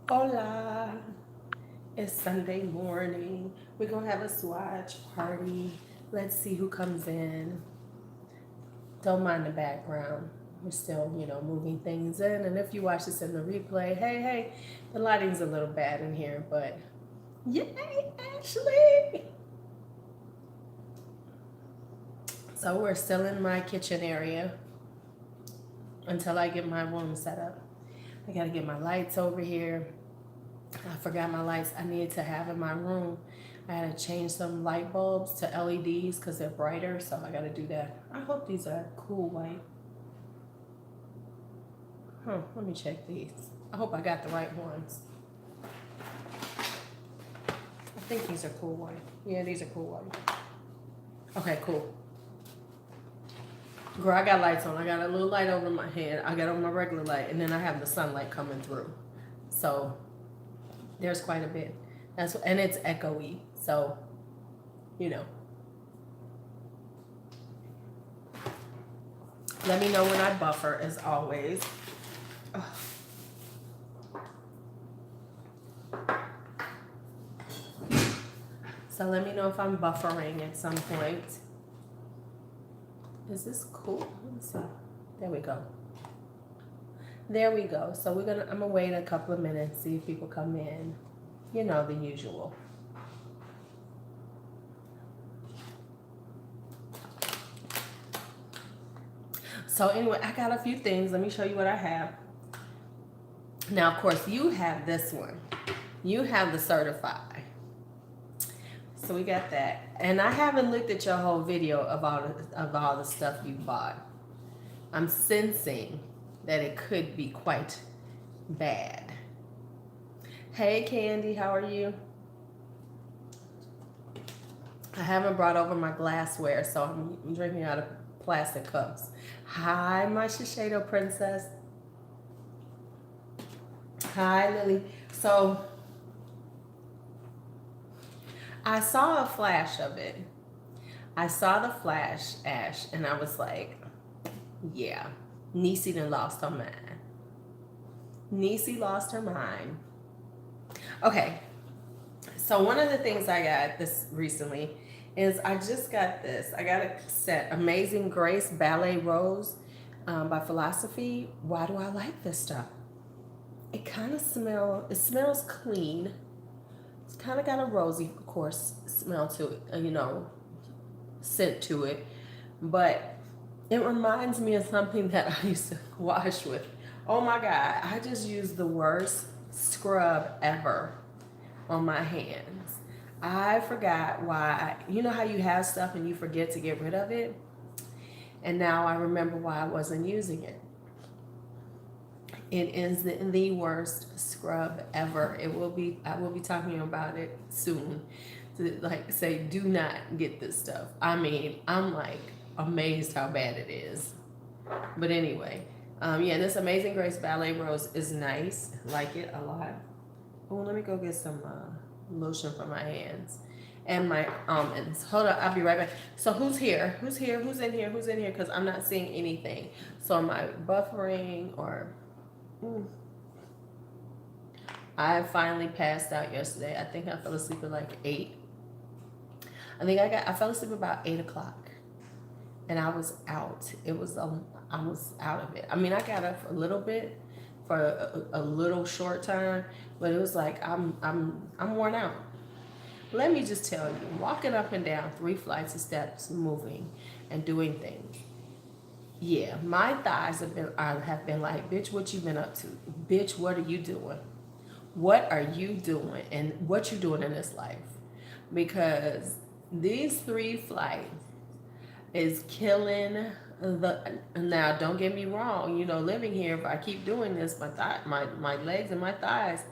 Hola, it's Sunday morning. We're gonna have a swatch party. Let's see who comes in. Don't mind the background. We're still, moving things in. And if you watch this in the replay, hey, the lighting's a little bad in here, but yay, Ashley! So we're still in my kitchen area until I get my room set up. I gotta get my lights over here. I forgot my lights I need to have in my room. I had to change some light bulbs to LEDs because they're brighter, so I got to do that. I hope these are cool white. Let me check these. I hope I got the right ones. I think these are cool white. Yeah, these are cool white. Okay, cool. Girl, I got lights on. I got a little light over my head. I got on my regular light, and then I have the sunlight coming through. So there's quite a bit. And it's echoey. So, let me know when I buffer, as always. Ugh. So let me know if I'm buffering at some point. Is this cool? Let me see. There we go. There we go. So I'm gonna wait a couple of minutes, see if people come in. You know, the usual. So anyway, I got a few things. Let me show you what I have. Now, of course, you have this one. You have the Certifeye. So we got that. And I haven't looked at your whole video of all the stuff you bought. I'm sensing that it could be quite bad. Hey, Candy, how are you? I haven't brought over my glassware, so I'm drinking out of plastic cups. Hi, my Shiseido princess. Hi, Lily. So I saw a flash of it. I saw the flash, Ash, and I was like, yeah, Niecy done lost her mind. Niecy lost her mind. Okay, so one of the things I got this recently is I just got this. I got a set, Amazing Grace Ballet Rose by Philosophy. Why do I like this stuff? It kind of smells clean. It's kind of got a rosy, of course, smell to it, scent to it. But it reminds me of something that I used to wash with. Oh my God, I just used the worst scrub ever on my hands. I forgot why. You know how you have stuff and you forget to get rid of it? And now I remember why I wasn't using it. It is the worst scrub ever. I will be talking about it soon. To say, do not get this stuff. I mean, I'm like amazed how bad it is. But anyway, yeah, this Amazing Grace Ballet Rose is nice. Like it a lot. Oh, let me go get some lotion for my hands and my almonds. Hold on, I'll be right back. So who's here? Who's here? Who's in here? Who's in here? Because I'm not seeing anything. So am I buffering or... I finally passed out yesterday. I think I fell asleep at like 8. I fell asleep about 8 o'clock, and I was out. I was out of it. I mean, I got up for a little bit, for a little short time, but it was like I'm worn out. Let me just tell you, walking up and down 3 flights of steps, moving and doing things. Yeah, my thighs have been like, bitch, what you been up to? Bitch, what are you doing? What are you doing? And what you doing in this life? Because these 3 flights is killing now don't get me wrong, living here, if I keep doing this, my legs and my thighs,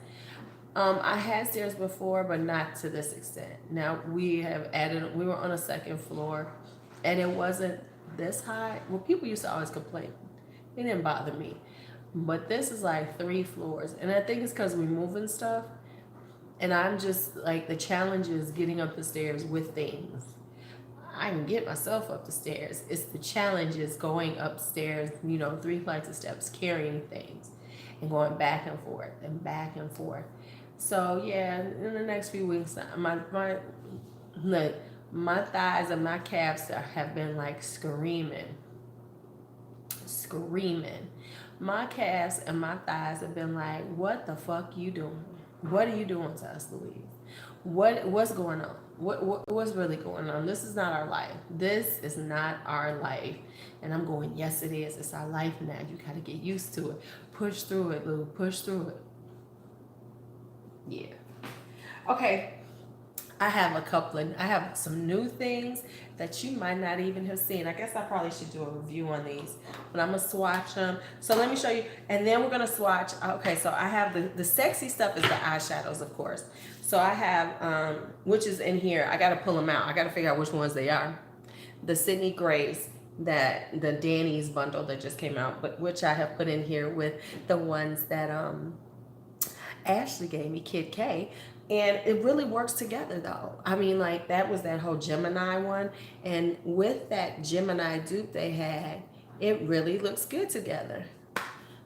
I had stairs before, but not to this extent. Now we were on a 2nd floor, and it wasn't this high. Well, people used to always complain. It didn't bother me. But this is like 3 floors. And I think it's because we're moving stuff. And I'm just like, the challenge is getting up the stairs with things. I can get myself up the stairs. It's the challenge is going upstairs, 3 flights of steps, carrying things. and going back and forth and back and forth. So yeah, in the next few weeks, look, my thighs and my calves have been like screaming. My calves and my thighs have been like, what the fuck you doing? What are you doing to us, Louise? What's going on? What's really going on? This is not our life. This is not our life. And I'm going, yes it is. It's our life now. You gotta get used to it. Push through it, Lou. Push through it. Yeah. Okay. I have some new things that you might not even have seen. I guess I probably should do a review on these, but I'm gonna swatch them. So let me show you, and then we're gonna swatch. Okay, so I have the sexy stuff is the eyeshadows, of course. So I have, which is in here. I gotta pull them out. I gotta figure out which ones they are. The Sydney Grace, that the Danny's bundle that just came out, but which I have put in here with the ones that Ashley gave me, Kid K. And it really works together though. I mean, like that was that whole Gemini one. And with that Gemini dupe they had, it really looks good together.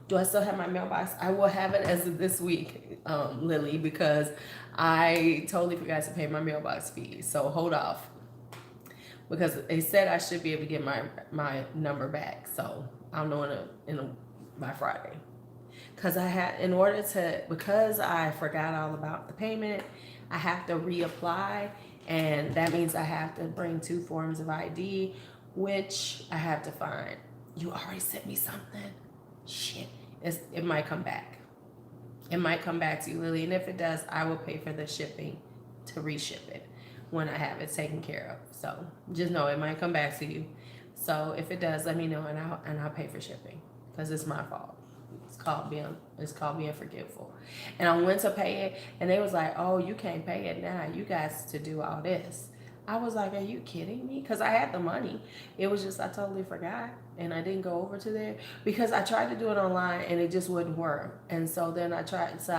Do I still have my mailbox? I will have it as of this week, Lily, because I totally forgot to pay my mailbox fee. So hold off. Because they said I should be able to get my number back. So I'll know by Friday. Because because I forgot all about the payment, I have to reapply, and that means I have to bring 2 forms of ID, which I have to find. You already sent me something. Shit, it might come back. It might come back to you, Lily, and if it does, I will pay for the shipping to reship it when I have it taken care of. So just know it might come back to you. So if it does, let me know, and I'll pay for shipping because it's my fault. It's called being forgetful. And I went to pay it, and they was like, "Oh, you can't pay it now. You guys to do all this." I was like, "Are you kidding me?" Because I had the money. It was just I totally forgot, and I didn't go over to there because I tried to do it online and it just wouldn't work. And so then I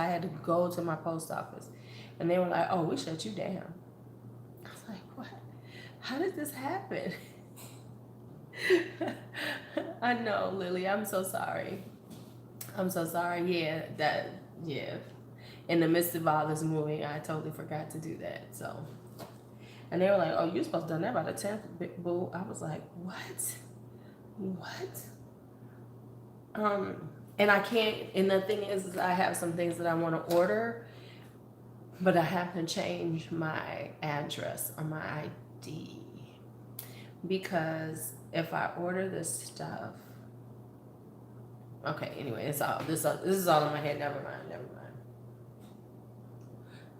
had to go to my post office, and they were like, "Oh, we shut you down." I was like, "What? How did this happen?" I know, Lily. I'm so sorry. I'm so sorry. Yeah. In the midst of all this moving, I totally forgot to do that. So, and they were like, "Oh, you're supposed to done that by the 10th, big boo." I was like, "What? And I can't. And the thing is I have some things that I want to order, but I have to change my address on my ID because if I order this stuff." Okay, anyway, this is all in my head. Never mind.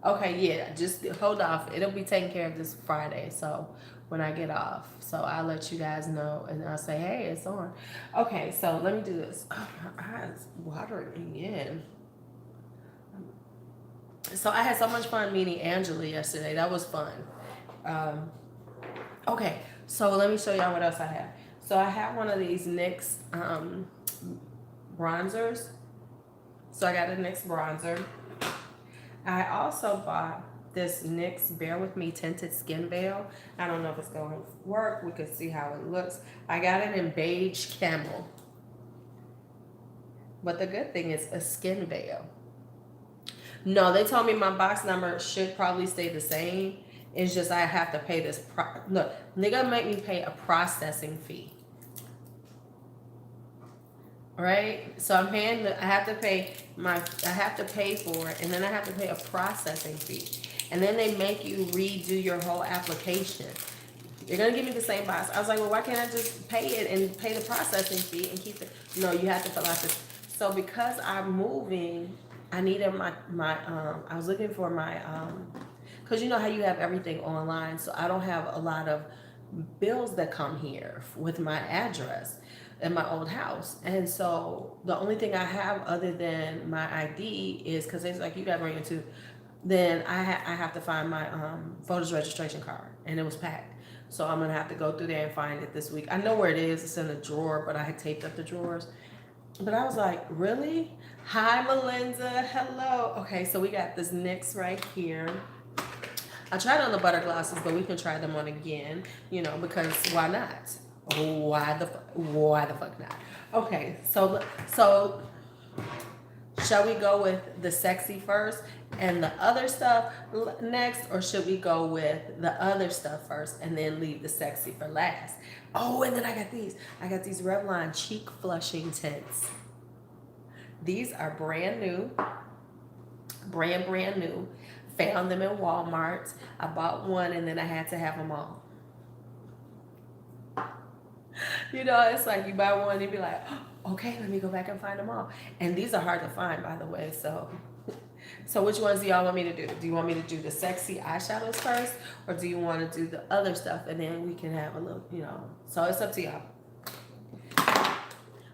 Okay, yeah, just hold off. It'll be taken care of this Friday, so when I get off. So I'll let you guys know, and I'll say, hey, it's on. Okay, so let me do this. Oh, my eyes watering again. So I had so much fun meeting Angela yesterday. That was fun. Okay, so let me show y'all what else I have. So I have one of these NYX bronzers. So I got a NYX bronzer. I also bought this NYX Bear With Me Tinted Skin Veil. I don't know if it's going to work. We could see how it looks. I got it in beige camel. But the good thing is a skin veil. No, they told me my box number should probably stay the same. It's just I have to pay this. Look, they're going to make me pay a processing fee. Right, so I have to pay for it, and then I have to pay a processing fee, and then they make you redo your whole application. They're gonna give me the same box. I was like, well, why can't I just pay it and pay the processing fee and keep it? No, you have to fill out this. So because I'm moving, I needed I was looking for my because you know how you have everything online, so I don't have a lot of bills that come here with my address in my old house. And so the only thing I have other than my ID is, because it's like, you got to bring it to, then I have to find my voters registration card, and it was packed. So I'm going to have to go through there and find it this week. I know where it is. It's in a drawer, but I had taped up the drawers. But I was like, really? Hi, Melinda. Hello. Okay, so we got this NYX right here. I tried on the butter glosses, but we can try them on again, because why not? Why the fuck not? Okay, so Shall we go with the sexy first and the other stuff next, or should we go with the other stuff first and then leave the sexy for last? Oh, and then I got these. I got these Revlon cheek flushing tints. These are brand new, brand new. Found them in Walmart. I bought one and then I had to have them all. You know, it's like you buy one and you be like, oh, okay, let me go back and find them all. And these are hard to find, by the way. So which ones do y'all want me to do? Do you want me to do the sexy eyeshadows first, or do you want to do the other stuff and then we can have a little, you know? So it's up to y'all.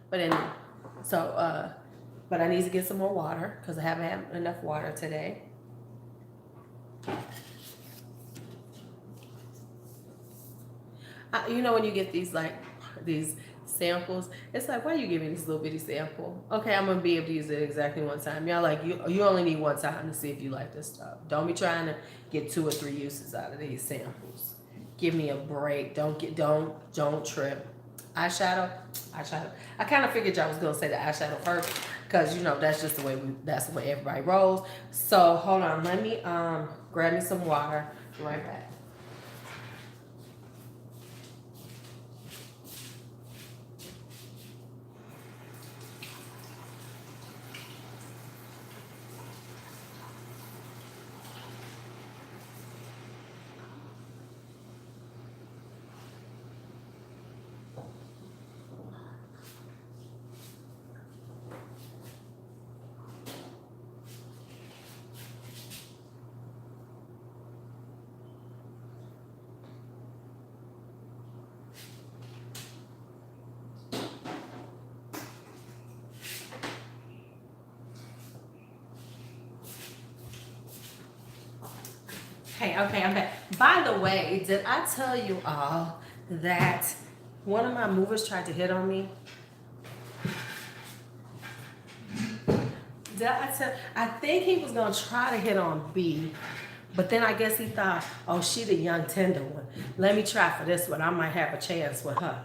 But anyway, but I need to get some more water because I haven't had enough water today. You know when you get these these samples, it's like, why are you giving this little bitty sample? Okay, I'm gonna be able to use it exactly one time. Y'all like, you only need one time to see if you like this stuff. Don't be trying to get 2 or 3 uses out of these samples. Give me a break. Don't trip. Eyeshadow. I kind of figured y'all was gonna say the eyeshadow first because you know that's just the way that's the way everybody rolls. So hold on, let me grab me some water. Be right back. Okay, I'm back. By the way, did I tell you all that one of my movers tried to hit on me? I think he was gonna try to hit on B, but then I guess he thought, oh, she the young tender one. Let me try for this one. I might have a chance with her.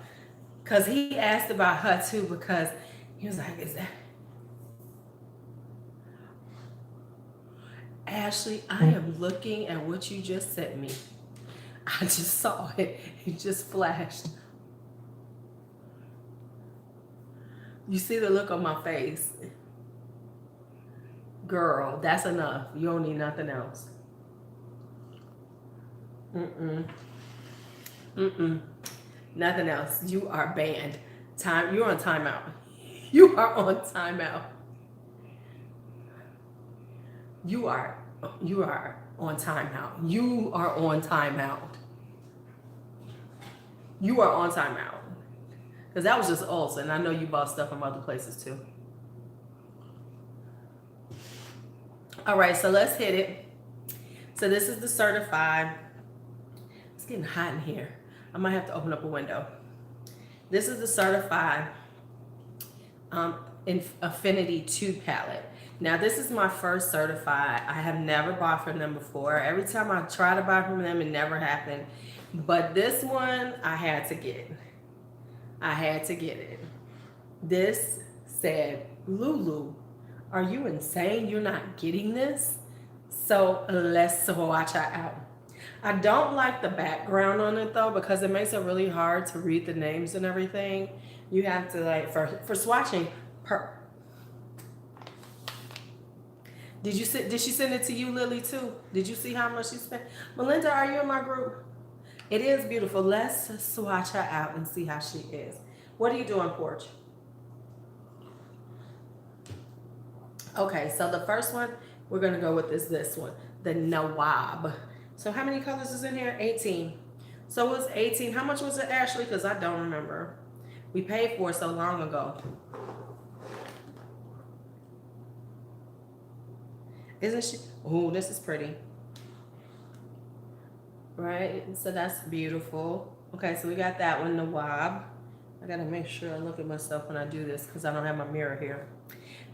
Cause he asked about her too, because he was like, is that Ashley, I am looking at what you just sent me. I just saw it. It just flashed. You see the look on my face. Girl, that's enough. You don't need nothing else. Nothing else. You are banned. You're on timeout. You are on timeout. You are on timeout. You are on timeout. You are on timeout. Because that was just Ulsa, and I know you bought stuff from other places too. All right, so let's hit it. So this is the Certifeye. It's getting hot in here. I might have to open up a window. This is the Certifeye Infinity 2 palette. Now this is my first Certifeye. I have never bought from them before. Every time I try to buy from them, it never happened. But this one, I had to get. I had to get it. This said, Lulu, are you insane? You're not getting this? So let's swatch it out. I don't like the background on it though, because it makes it really hard to read the names and everything. You have to like, for swatching, Did she send it to you, Lily, too? Did you see how much she spent? Melinda, are you in my group? It is beautiful. Let's swatch her out and see how she is. What are you doing, Porch? Okay, so the first one, we're going to go with this one, the Nawab. So how many colors is in here? 18. So it was 18. How much was it, Ashley? Because I don't remember. We paid for it so long ago. Isn't she? Oh, this is pretty. Right? So that's beautiful. Okay, so we got that one, Nawab. I got to make sure I look at myself when I do this because I don't have my mirror here.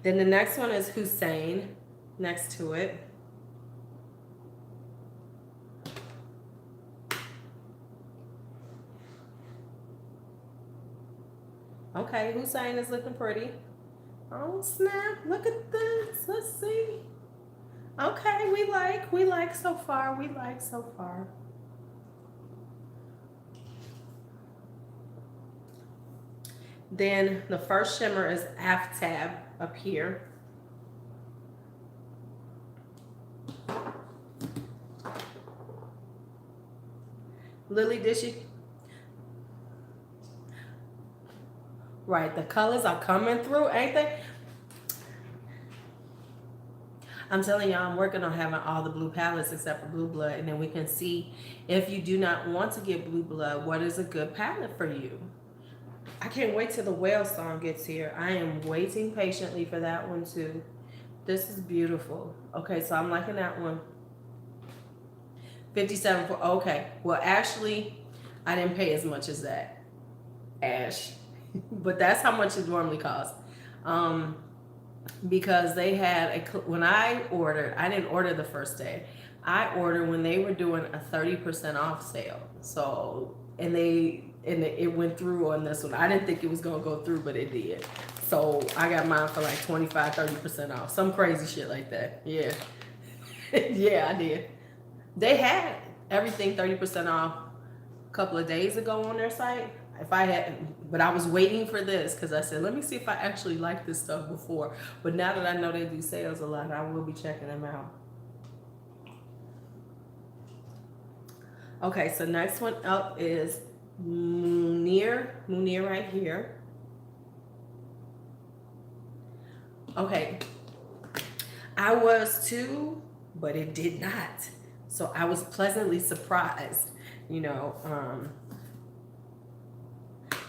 Then the next one is Hussein next to it. Okay, Hussein is looking pretty. Oh, snap. Look at the Okay, we like so far. We like so far. Then the first shimmer is Aftab up here. Lily, did she? Right, the colors are coming through, ain't they? I'm telling y'all, I'm working on having all the blue palettes except for blue blood, and then we can see if you do not want to get blue blood, what is a good palette for you. I can't wait till the whale song gets here. I am waiting patiently for that one too. This is beautiful. Okay, so I'm liking that one. 57 for, okay. Well, actually, I didn't pay as much as that, Ash. But that's how much it normally costs. Because they had when I ordered, I didn't order the first day. I ordered when they were doing a 30% off sale. So, and it went through on this one. I didn't think it was gonna go through, but it did. So I got mine for like 25-30% off. Some crazy shit like that. Yeah. Yeah, I did. They had everything 30% off a couple of days ago on their site. If I had, but I was waiting for this because I said, let me see if I actually like this stuff before. But now that I know they do sales a lot, I will be checking them out. Okay, so next one up is Munir right here. Okay, I was too, but it did not. So I was pleasantly surprised, you know,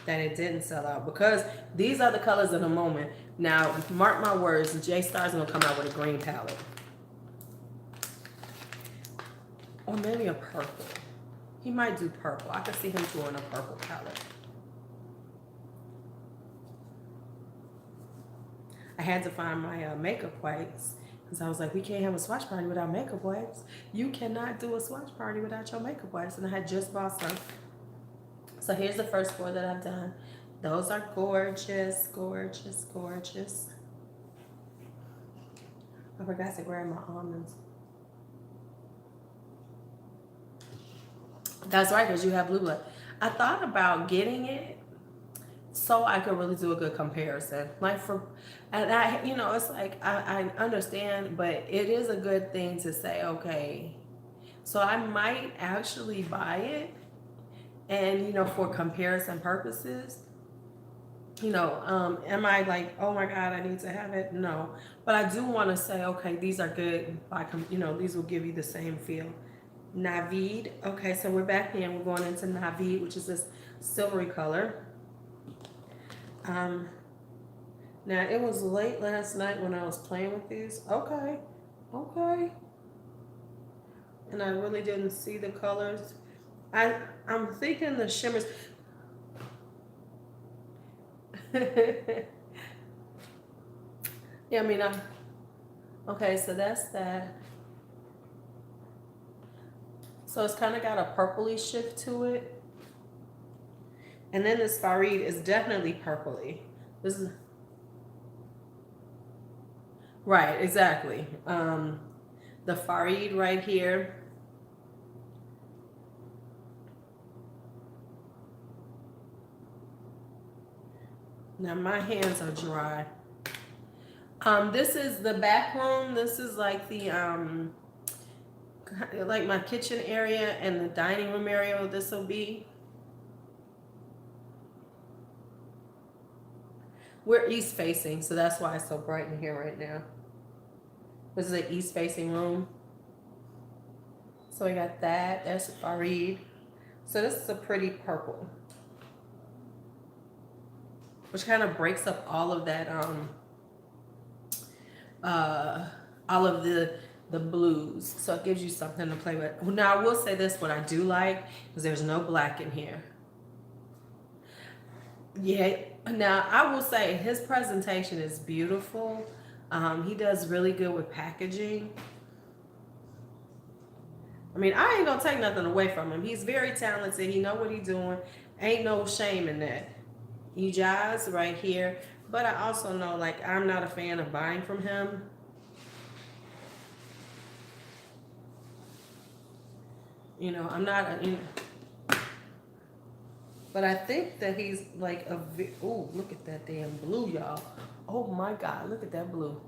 that it didn't sell out because these are the colors of the moment. Now, mark my words, J-Star's gonna come out with a green palette. Or maybe a purple. He might do purple. I could see him doing a purple palette. I had to find my makeup wipes because I was like, we can't have a swatch party without makeup wipes. You cannot do a swatch party without your makeup wipes. And I had just bought some. So here's the first 4 that I've done. Those are gorgeous, gorgeous, gorgeous. I forgot to grab my almonds. That's right, because you have blue blood. I thought about getting it so I could really do a good comparison. Like and I, you know, it's like I understand, but it is a good thing to say, okay, so I might actually buy it. And, you know, for comparison purposes, you know, am I like, oh my God, I need to have it? No. But I do want to say, okay, these are good. You know, these will give you the same feel. Navid. Okay, so we're back in. We're going into Navid, which is this silvery color. Now, it was late last night when I was playing with these. Okay. Okay. And I really didn't see the colors. I'm thinking the shimmers. Yeah, I mean, okay, so that's that. So it's kind of got a purpley shift to it. And then this Farid is definitely purpley. This is right, exactly. The Farid right here. Now my hands are dry. This is the back room. This is like the like my kitchen area and the dining room area. This will be. We're east facing, so that's why it's so bright in here right now. This is an east facing room. So we got that. That's Farid. So this is a pretty purple, which kind of breaks up all of that all of the blues, so it gives you something to play with. Now I will say this, what I do like is there's no black in here. Yeah, now I will say his presentation is beautiful. He does really good with packaging. I mean, I ain't gonna take nothing away from him. He's very talented. He know what he's doing. Ain't no shame in that. Ijaz right here. But I also know, like, I'm not a fan of buying from him. You know, I'm not a, you know, but I think that he's like a, oh, look at that damn blue, y'all. Oh my God, look at that blue.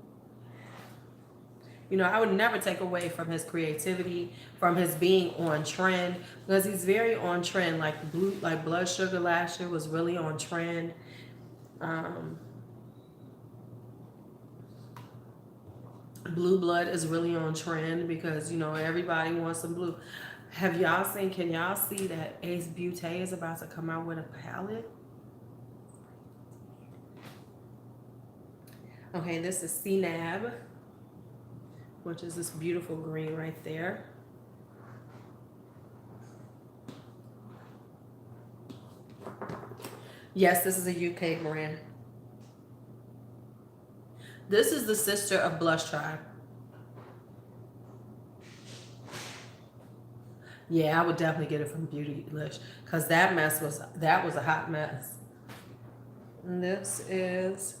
You know, I would never take away from his creativity, from his being on trend, because he's very on trend. Like blue, like Blood Sugar last year was really on trend. Um, Blue Blood is really on trend because, you know, everybody wants some blue. Have y'all seen, can y'all see that Ace Beauté is about to come out with a palette? Okay, this is CNAB, which is this beautiful green right there. Yes, this is a UK brand. This is the sister of Blush Tribe. Yeah, I would definitely get it from Beautylish because that was a hot mess. And this is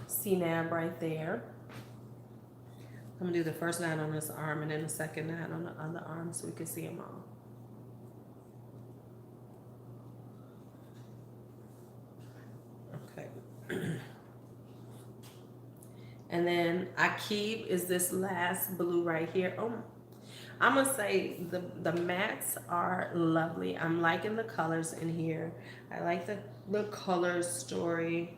CNAB right there. I'm gonna do the first 9 on this arm and then the second 9 on the other arm so we can see them all. Okay. And then Akib is this last blue right here. Oh, I'm gonna say the mattes are lovely. I'm liking the colors in here. I like the color story.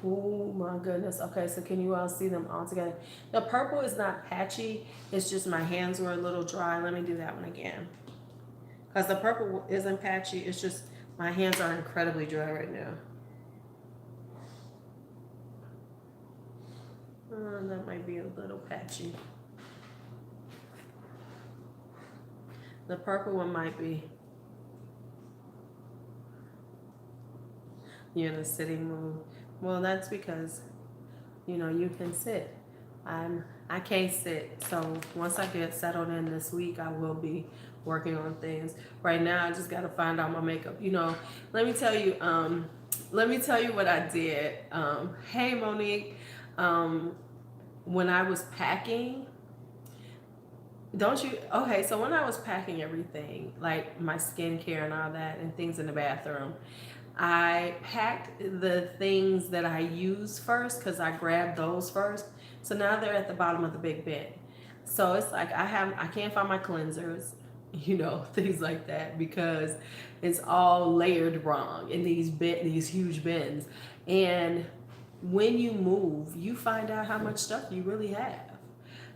Oh my goodness. Okay, so can you all see them all together? The purple is not patchy. It's just my hands were a little dry. Let me do that one again. Because the purple isn't patchy. It's just my hands are incredibly dry right now. That might be a little patchy. The purple one might be. You're in a sitting mood. Well, that's because, you know, you can sit. I can't sit. So once I get settled in this week, I will be working on things. Right now, I just got to find out my makeup. You know, let me tell you what I did. Hey, Monique. When I was packing, okay, so when I was packing everything, like my skincare and all that and things in the bathroom, I packed the things that I use first because I grabbed those first. So now they're at the bottom of the big bin. So it's like I can't find my cleansers, you know, things like that because it's all layered wrong in these huge bins. And when you move, you find out how much stuff you really have.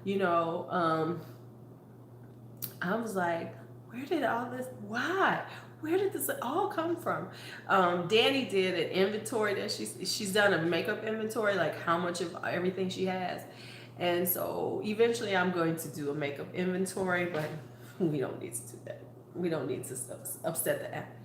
You know, I was like, where did all this, why? Where did this all come from? Danny did an inventory that she's done a makeup inventory, like how much of everything she has. And so eventually I'm going to do a makeup inventory, but we don't need to do that. We don't need to upset the app.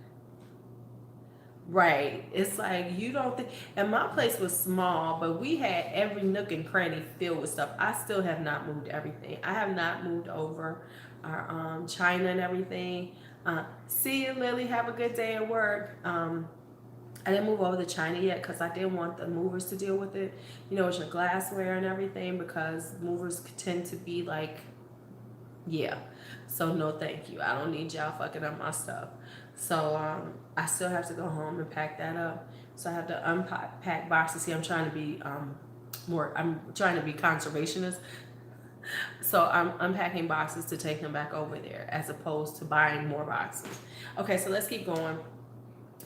Right. It's like you don't think, and my place was small, but we had every nook and cranny filled with stuff. I still have not moved everything. I have not moved over our china and everything. See you, Lily. Have a good day at work. I didn't move over the china yet because I didn't want the movers to deal with it. You know, with your glassware and everything because movers tend to be like, yeah. So no, thank you. I don't need y'all fucking up my stuff. So I still have to go home and pack that up. So I have to unpack boxes. See, I'm trying to be I'm trying to be conservationist. So I'm unpacking boxes to take them back over there as opposed to buying more boxes. Okay, so let's keep going.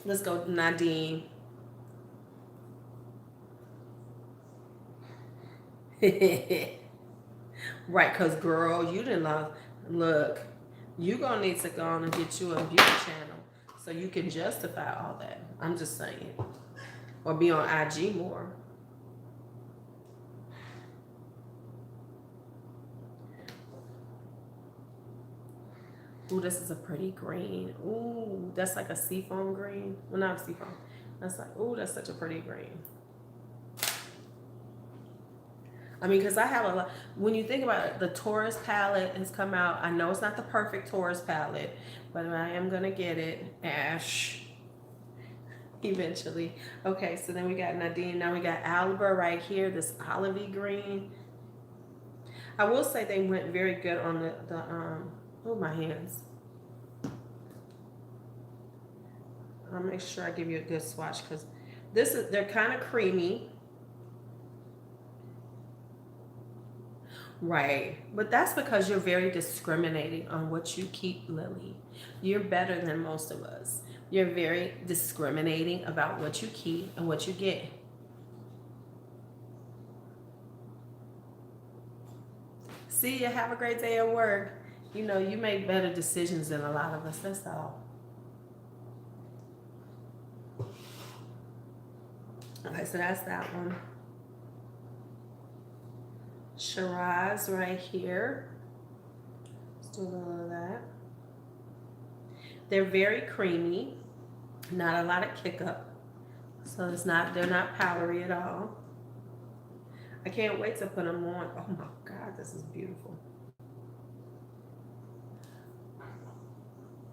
Let's go to Nadine. Right, because girl, you didn't look, you gonna need to go on and get you a beauty channel so you can justify all that. I'm just saying. Or be on IG more. Ooh, this is a pretty green. Ooh, that's like a seafoam green. Well, not seafoam. That's like, ooh, that's such a pretty green. I mean, because I have a lot. When you think about it, the Taurus palette has come out. I know it's not the perfect Taurus palette, but I am going to get it. Ash. eventually. Okay, so then we got Nadine. Now we got Alba right here, this olivey green. I will say they went very good on oh, my hands. I'll make sure I give you a good swatch because they're kind of creamy. Right. But that's because you're very discriminating on what you keep, Lily. You're better than most of us. You're very discriminating about what you keep and what you get. See you. Have a great day at work. You know, you make better decisions than a lot of us. That's all. Okay, so that's that one. Shiraz right here. Let's do a little of that. They're very creamy, not a lot of kick up. So they're not powdery at all. I can't wait to put them on. Oh my God, this is beautiful.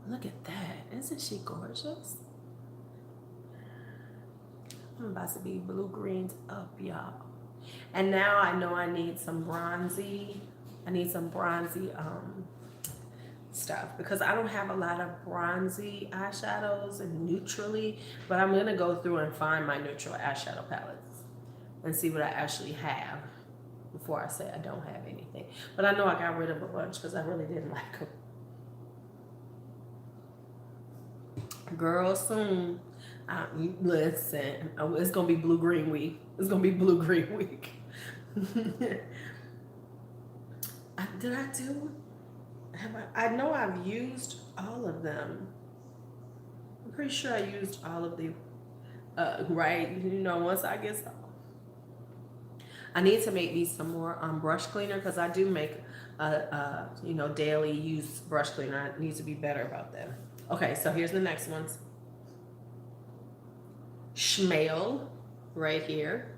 Look at that. Isn't she gorgeous? I'm about to be blue greens up, y'all. And now I know I need some bronzy. I need some bronzy stuff because I don't have a lot of bronzy eyeshadows and neutrally, but I'm gonna go through and find my neutral eyeshadow palettes and see what I actually have before I say I don't have anything. But I know I got rid of a bunch because I really didn't like them. Girl, soon. Listen, it's gonna be blue green week. It's gonna be blue green week. Did I do? I know I've used all of them. I'm pretty sure I used all of the. Right, you know, once I get some, I need to make me some more brush cleaner because I do make you know, daily use brush cleaner. I need to be better about that. Okay, so here's the next ones. Schmale right here.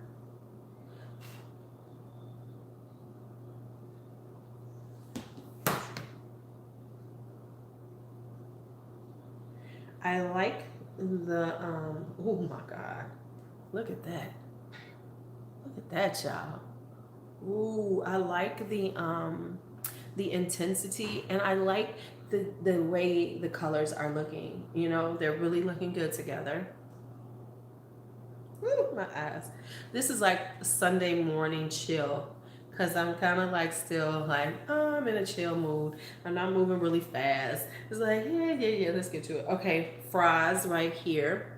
I like the oh my God, look at that. Look at that, y'all. Ooh, I like the intensity, and I like the way the colors are looking. You know, they're really looking good together. Ooh, my eyes. This is like Sunday morning chill because I'm kind of like still like, oh, I'm in a chill mood. I'm not moving really fast. It's like, yeah, let's get to it. Okay, fries right here.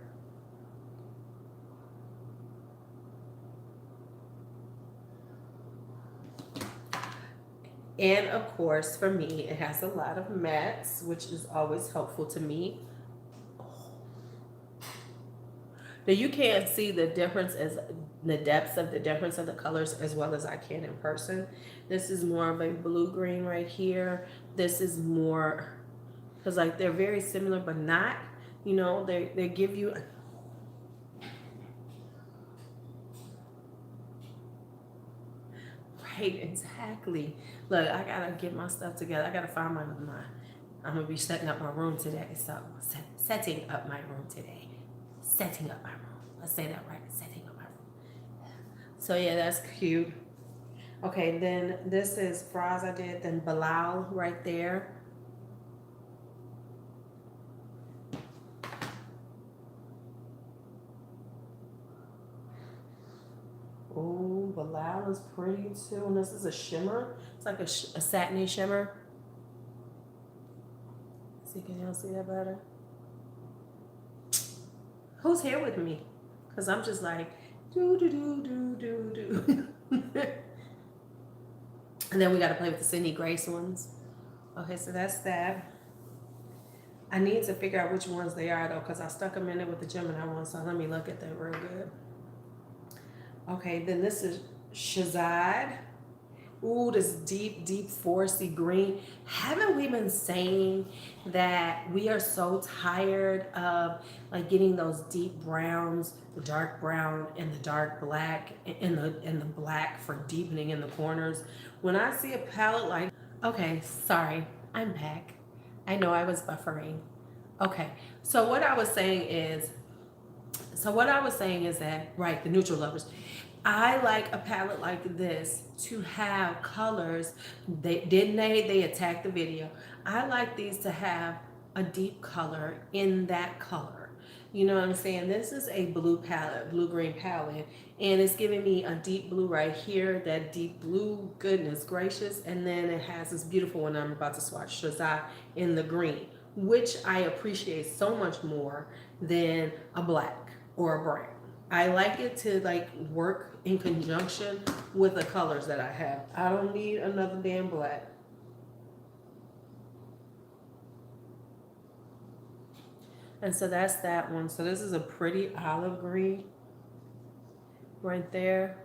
And of course, for me, it has a lot of mattes, which is always helpful to me. Now you can't see the difference as the depths of the difference of the colors as well as I can in person. This is more of a blue green right here. This is more, because like they're very similar but not, you know, they give you right, exactly. Look, I gotta get my stuff together. I gotta find my I'm gonna be setting up my room today. So setting up my room today. Setting up my room. Let's say that right. Setting up my room. So yeah, that's cute. Okay, then this is fries I did. Then Bilal right there. Oh, Bilal is pretty too. And this is a shimmer. It's like a satiny shimmer. See, can y'all see that better? Who's here with me? Because I'm just like, do. And then we got to play with the Sydney Grace ones. Okay, so that's that. I need to figure out which ones they are, though, because I stuck them in it with the Gemini one. So let me look at that real good. Okay, then this is Shazad. Ooh, this deep foresty green. Haven't we been saying that we are so tired of like getting those deep browns, the dark brown and the dark black and the black for deepening in the corners? When I see a palette like, okay, sorry, I'm back. I know I was buffering. Okay, so what I was saying is So what I was saying is that, right, the neutral lovers, I like a palette like this to have colors. They attacked the video. I like these to have a deep color in that color. You know what I'm saying? This is a blue palette, blue green palette, and it's giving me a deep blue right here, that deep blue, goodness gracious, and then it has this beautiful one I'm about to swatch, Certifeye, in the green, which I appreciate so much more than a black or a brown. I like it to like work in conjunction with the colors that I have. I don't need another damn black. And so that's that one. So this is a pretty olive green right there.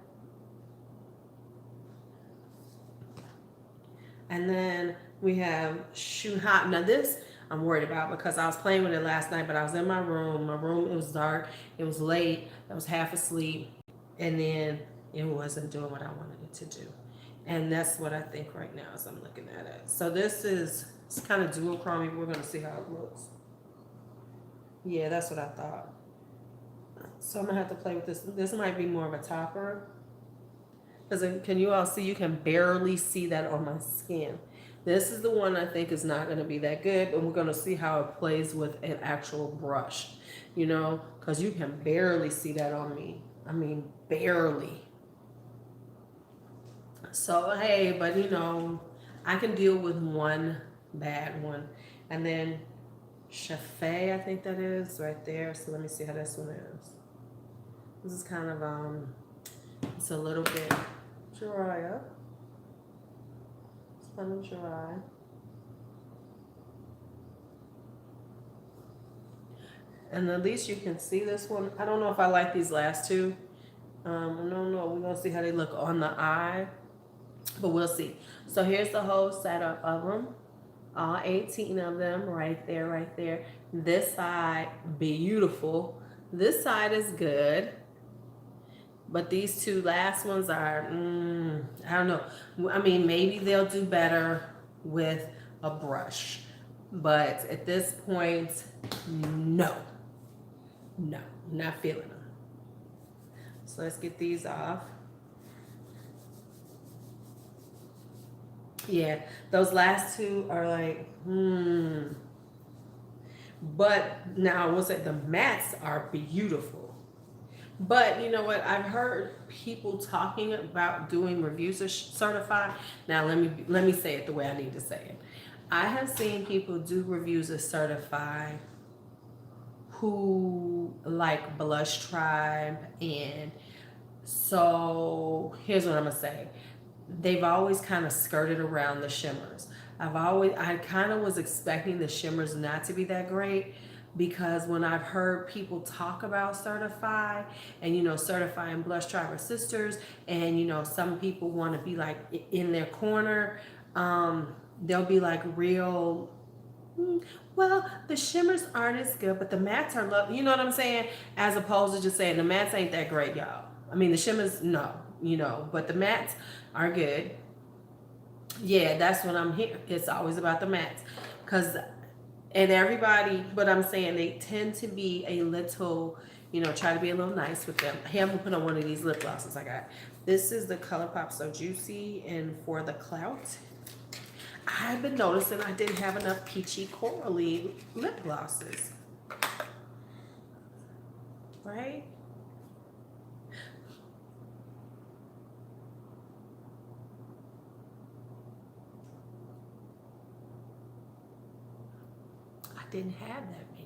And then we have Shoe Hop. Now this I'm worried about because I was playing with it last night, but I was in my room. My room, it was dark. It was late. I was half asleep. And then it wasn't doing what I wanted it to do. And that's what I think right now as I'm looking at it. So this is, it's kind of duochrome. We're going to see how it looks. Yeah, that's what I thought. So I'm going to have to play with this. This might be more of a topper. Because can you all see? You can barely see that on my skin. This is the one I think is not going to be that good, but we're going to see how it plays with an actual brush, you know, because you can barely see that on me. I mean, barely. So, hey, but you know, I can deal with one bad one. And then Certifeye, I think that is right there. So let me see how this one is. This is kind of, it's a little bit dry. It's kind of dry. And at least you can see this one. I don't know if I like these last two. I don't know. We're going to see how they look on the eye. But we'll see. So here's the whole setup of them. All 18 of them right there, right there. This side, beautiful. This side is good. But these two last ones are, I don't know. I mean, maybe they'll do better with a brush. But at this point, no. No, not feeling them. So let's get these off. Yeah, those last two are like, But now I will say the mattes are beautiful. But you know what? I've heard people talking about doing reviews of Certifeye. Now let me say it the way I need to say it. I have seen people do reviews of Certifeye who like Blush Tribe, and so here's what I'm gonna say. They've always kind of skirted around the shimmers. I kind of was expecting the shimmers not to be that great, because when I've heard people talk about Certifeye, and you know, Certifeye and Blush Tribe are sisters, and you know, some people want to be like in their corner, they'll be like real, well, the shimmers aren't as good, but the mattes are lovely. You know what I'm saying? As opposed to just saying the mattes ain't that great, y'all. I mean, the shimmers, no, you know, but the mattes are good. Yeah, that's what I'm here. It's always about the mattes. And everybody, but I'm saying they tend to be a little, you know, try to be a little nice with them. Hey, I'm going to put on one of these lip glosses I got. This is the ColourPop So Juicy, and for the clout, I've been noticing I didn't have enough peachy corally lip glosses. Right? I didn't have that many.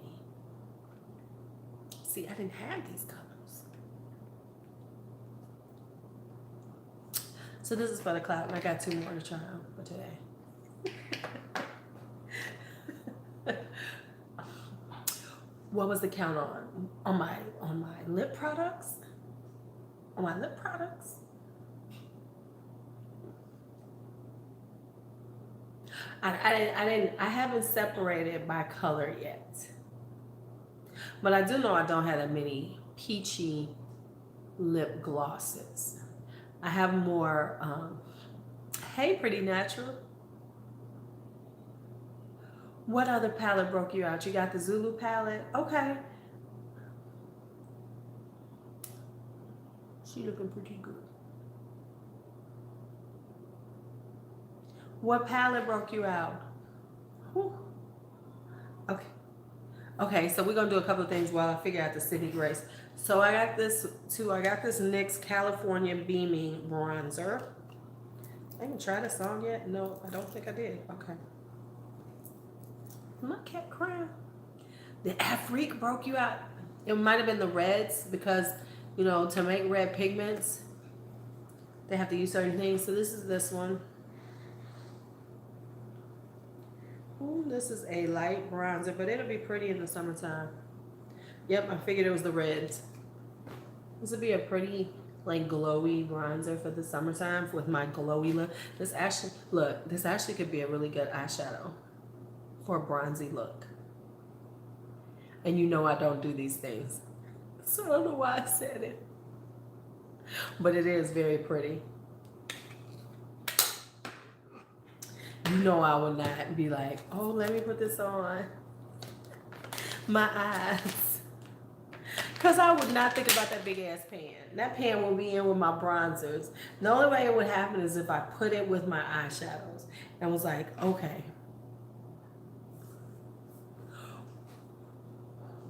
See, I didn't have these colors. So this is for the clout, and I got 2 more to try out for today. What was the count on my lip products? On my lip products? I haven't separated by color yet. But I do know I don't have that many peachy lip glosses. I have more, hey, Pretty Natural. What other palette broke you out? You got the Zulu palette? Okay. She looking pretty good. What palette broke you out? Whew. Okay. Okay, so we're gonna do a couple of things while I figure out the Sydney Grace. So I got this too. I got this NYX California Beaming bronzer. I didn't try the song yet. No, I don't think I did. Okay. My cat crying. The Afrique broke you out. It might have been the reds because, you know, to make red pigments, they have to use certain things. So this is this one. Ooh, this is a light bronzer, but it'll be pretty in the summertime. Yep, I figured it was the reds. This would be a pretty, like, glowy bronzer for the summertime with my glowy look. This actually could be a really good eyeshadow for a bronzy look. And you know I don't do these things. So I don't know why I said it. But it is very pretty. You know I would not be like, oh, let me put this on my eyes. Because I would not think about that big ass pan. That pan will be in with my bronzers. The only way it would happen is if I put it with my eyeshadows and was like, okay.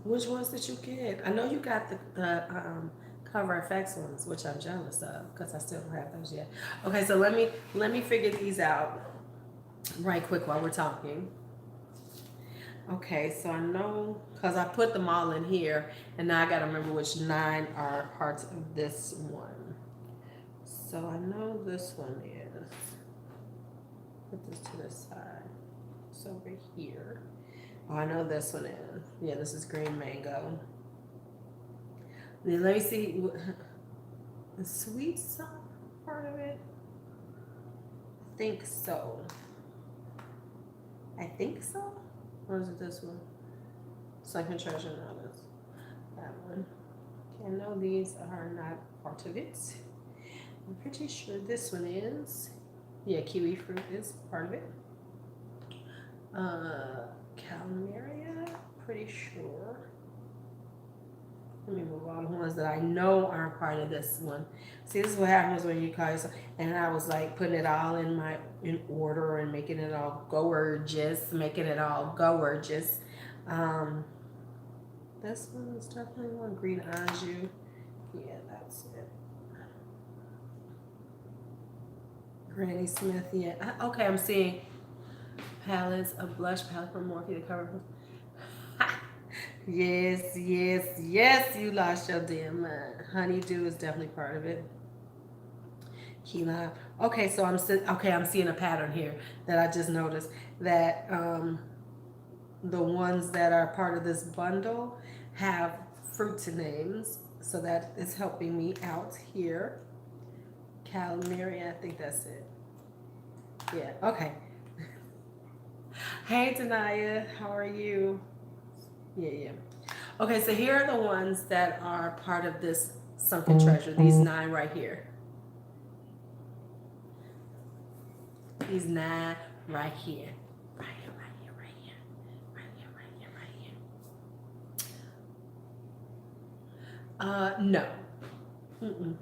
Which ones did you get? I know you got the Cover FX ones, which I'm jealous of because I still don't have those yet. Okay, so let me figure these out right quick while we're talking. Okay, so I know because I put them all in here, and now I got to remember which 9 are parts of this one. So I know this one is. Put this to the side. It's over here. Oh, I know this one is. Yeah, this is green mango. Then let me see. The sweet sauce part of it? I think so. Or is it this one? Sunken Treasure, no, that's that one. Okay, I know these are not part of it. I'm pretty sure this one is. Yeah, kiwi fruit is part of it. Calmeria, pretty sure. Let me move on. The ones that I know aren't part of this one. See, this is what happens when you call yourself. And I was like putting it all in order and making it all gorgeous. This one is definitely one. Green Anjou. Yeah, that's it. Granny Smith. Yeah. Okay, I'm seeing palettes, a blush palette from Morphe to cover. Yes, you lost your damn mind. Honeydew is definitely part of it. Key lime. Okay, so I'm seeing a pattern here that I just noticed that the ones that are part of this bundle have fruits names, so that is helping me out here. Calmeria, I think that's it. Yeah, okay. Hey, Danaya, how are you? Yeah. Okay, so here are the ones that are part of this Sunken Treasure. These 9 right here. These 9 right here. Right here. No. The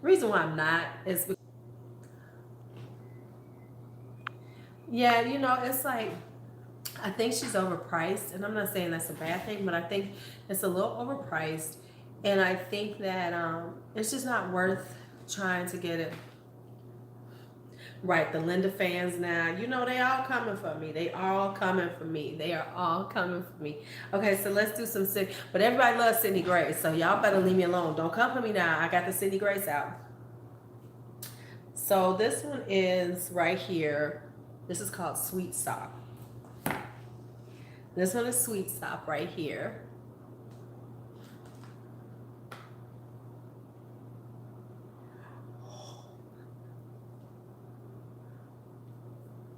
reason why I'm not is because, yeah, you know, it's like, I think she's overpriced, and I'm not saying that's a bad thing, but I think it's a little overpriced, and I think that it's just not worth trying to get it right. The Linda fans now, you know, they all coming for me. They are all coming for me. Okay, so let's do some Sydney. But everybody loves Sydney Grace, so y'all better leave me alone. Don't come for me now. I got the Sydney Grace out. So this one is right here. This is called Sweet Stop. This one is Sweet Stop right here.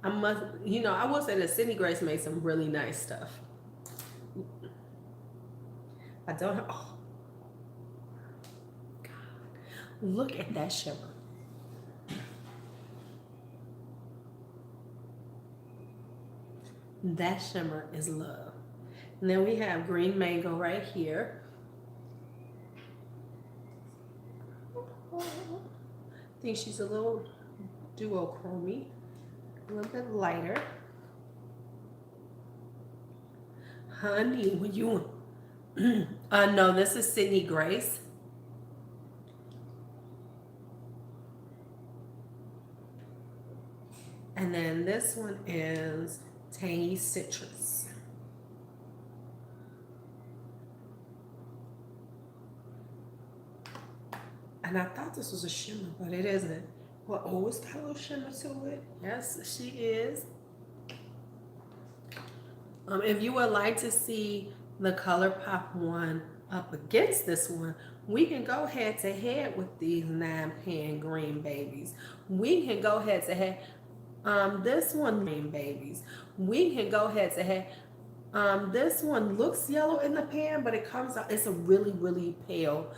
I will say that Sydney Grace made some really nice stuff. I don't know. Oh, God. Look at that shimmer. That shimmer is love. And then we have green mango right here. I think she's a little duochrome-y, a little bit lighter. Honey, when you no, this is Sydney Grace. And then this one is Tangy Citrus. And I thought this was a shimmer, but it isn't. Well, oh, it's got a little shimmer to it. Yes, she is. If you would like to see the ColourPop one up against this one, we can go head to head with these 9-pan green babies. We can go head to head. This one, green babies. We can go head to head. This one looks yellow in the pan, but it comes out, it's a really, really pale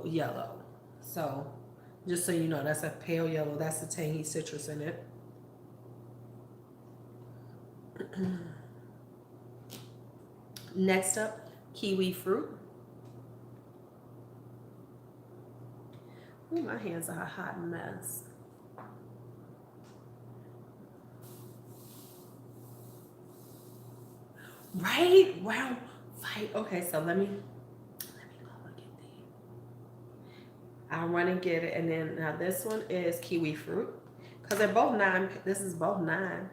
yellow. So, just so you know, that's a pale yellow. That's the tangy citrus in it. Next up, kiwi fruit. Ooh, my hands are a hot mess. Right? Wow. Fight. Okay, so let me go look at these. I'll run and get it. And then now this one is kiwi fruit. Because they're both 9. This is both 9.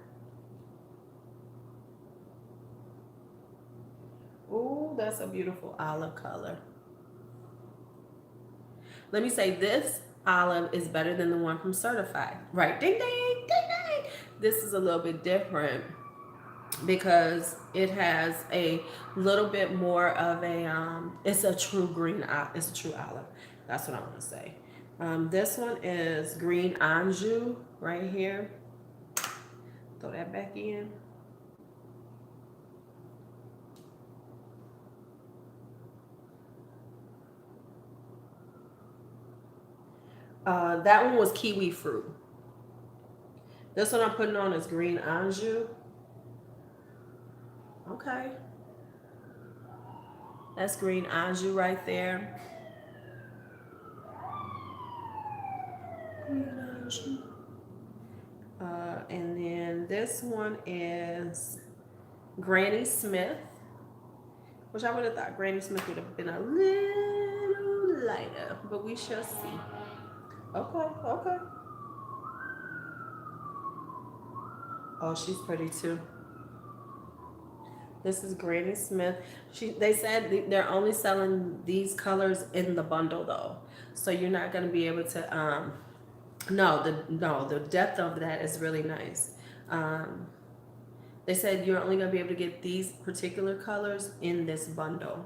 Ooh, that's a beautiful olive color. Let me say this olive is better than the one from Certifeye. Right? Ding, ding, ding, ding. This is a little bit different because it has a little bit more of a, it's a true green, it's a true olive. That's what I want to say. This one is green Anjou right here. Throw that back in. That one was kiwi fruit. This one I'm putting on is green Anjou. Okay. That's green Anjou right there. Green Anjou. And then this one is Granny Smith, which I would have thought Granny Smith would have been a little lighter, but we shall see. Okay, okay. Oh, she's pretty too. This is Granny Smith. They said they're only selling these colors in the bundle though, so you're not going to be able to. The depth of that is really nice. They said you're only going to be able to get these particular colors in this bundle.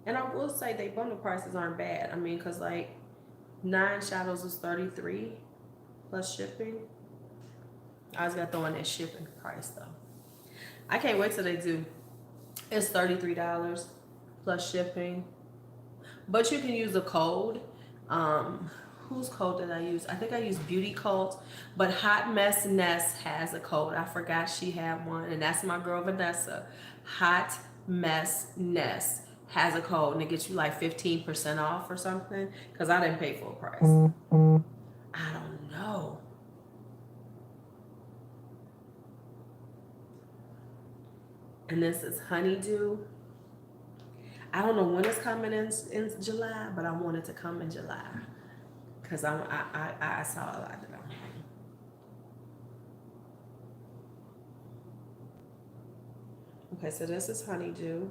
And I will say they bundle prices aren't bad. I mean, because like 9 shadows is $33 plus shipping. I was going to throw in that shipping price though. I can't wait till they do. It's $33 plus shipping. But you can use a code. Whose code did I use? I think I used Beauty Cult, but Hot Mess Nest has a code. I forgot she had one, and that's my girl Vanessa. Hot Mess Nest has a code, and it gets you like 15% off or something, because I didn't pay full price. I don't know. And this is Honeydew. I don't know when it's coming in July, but I want it to come in July. Because I saw a lot of them. Okay, so this is Honeydew.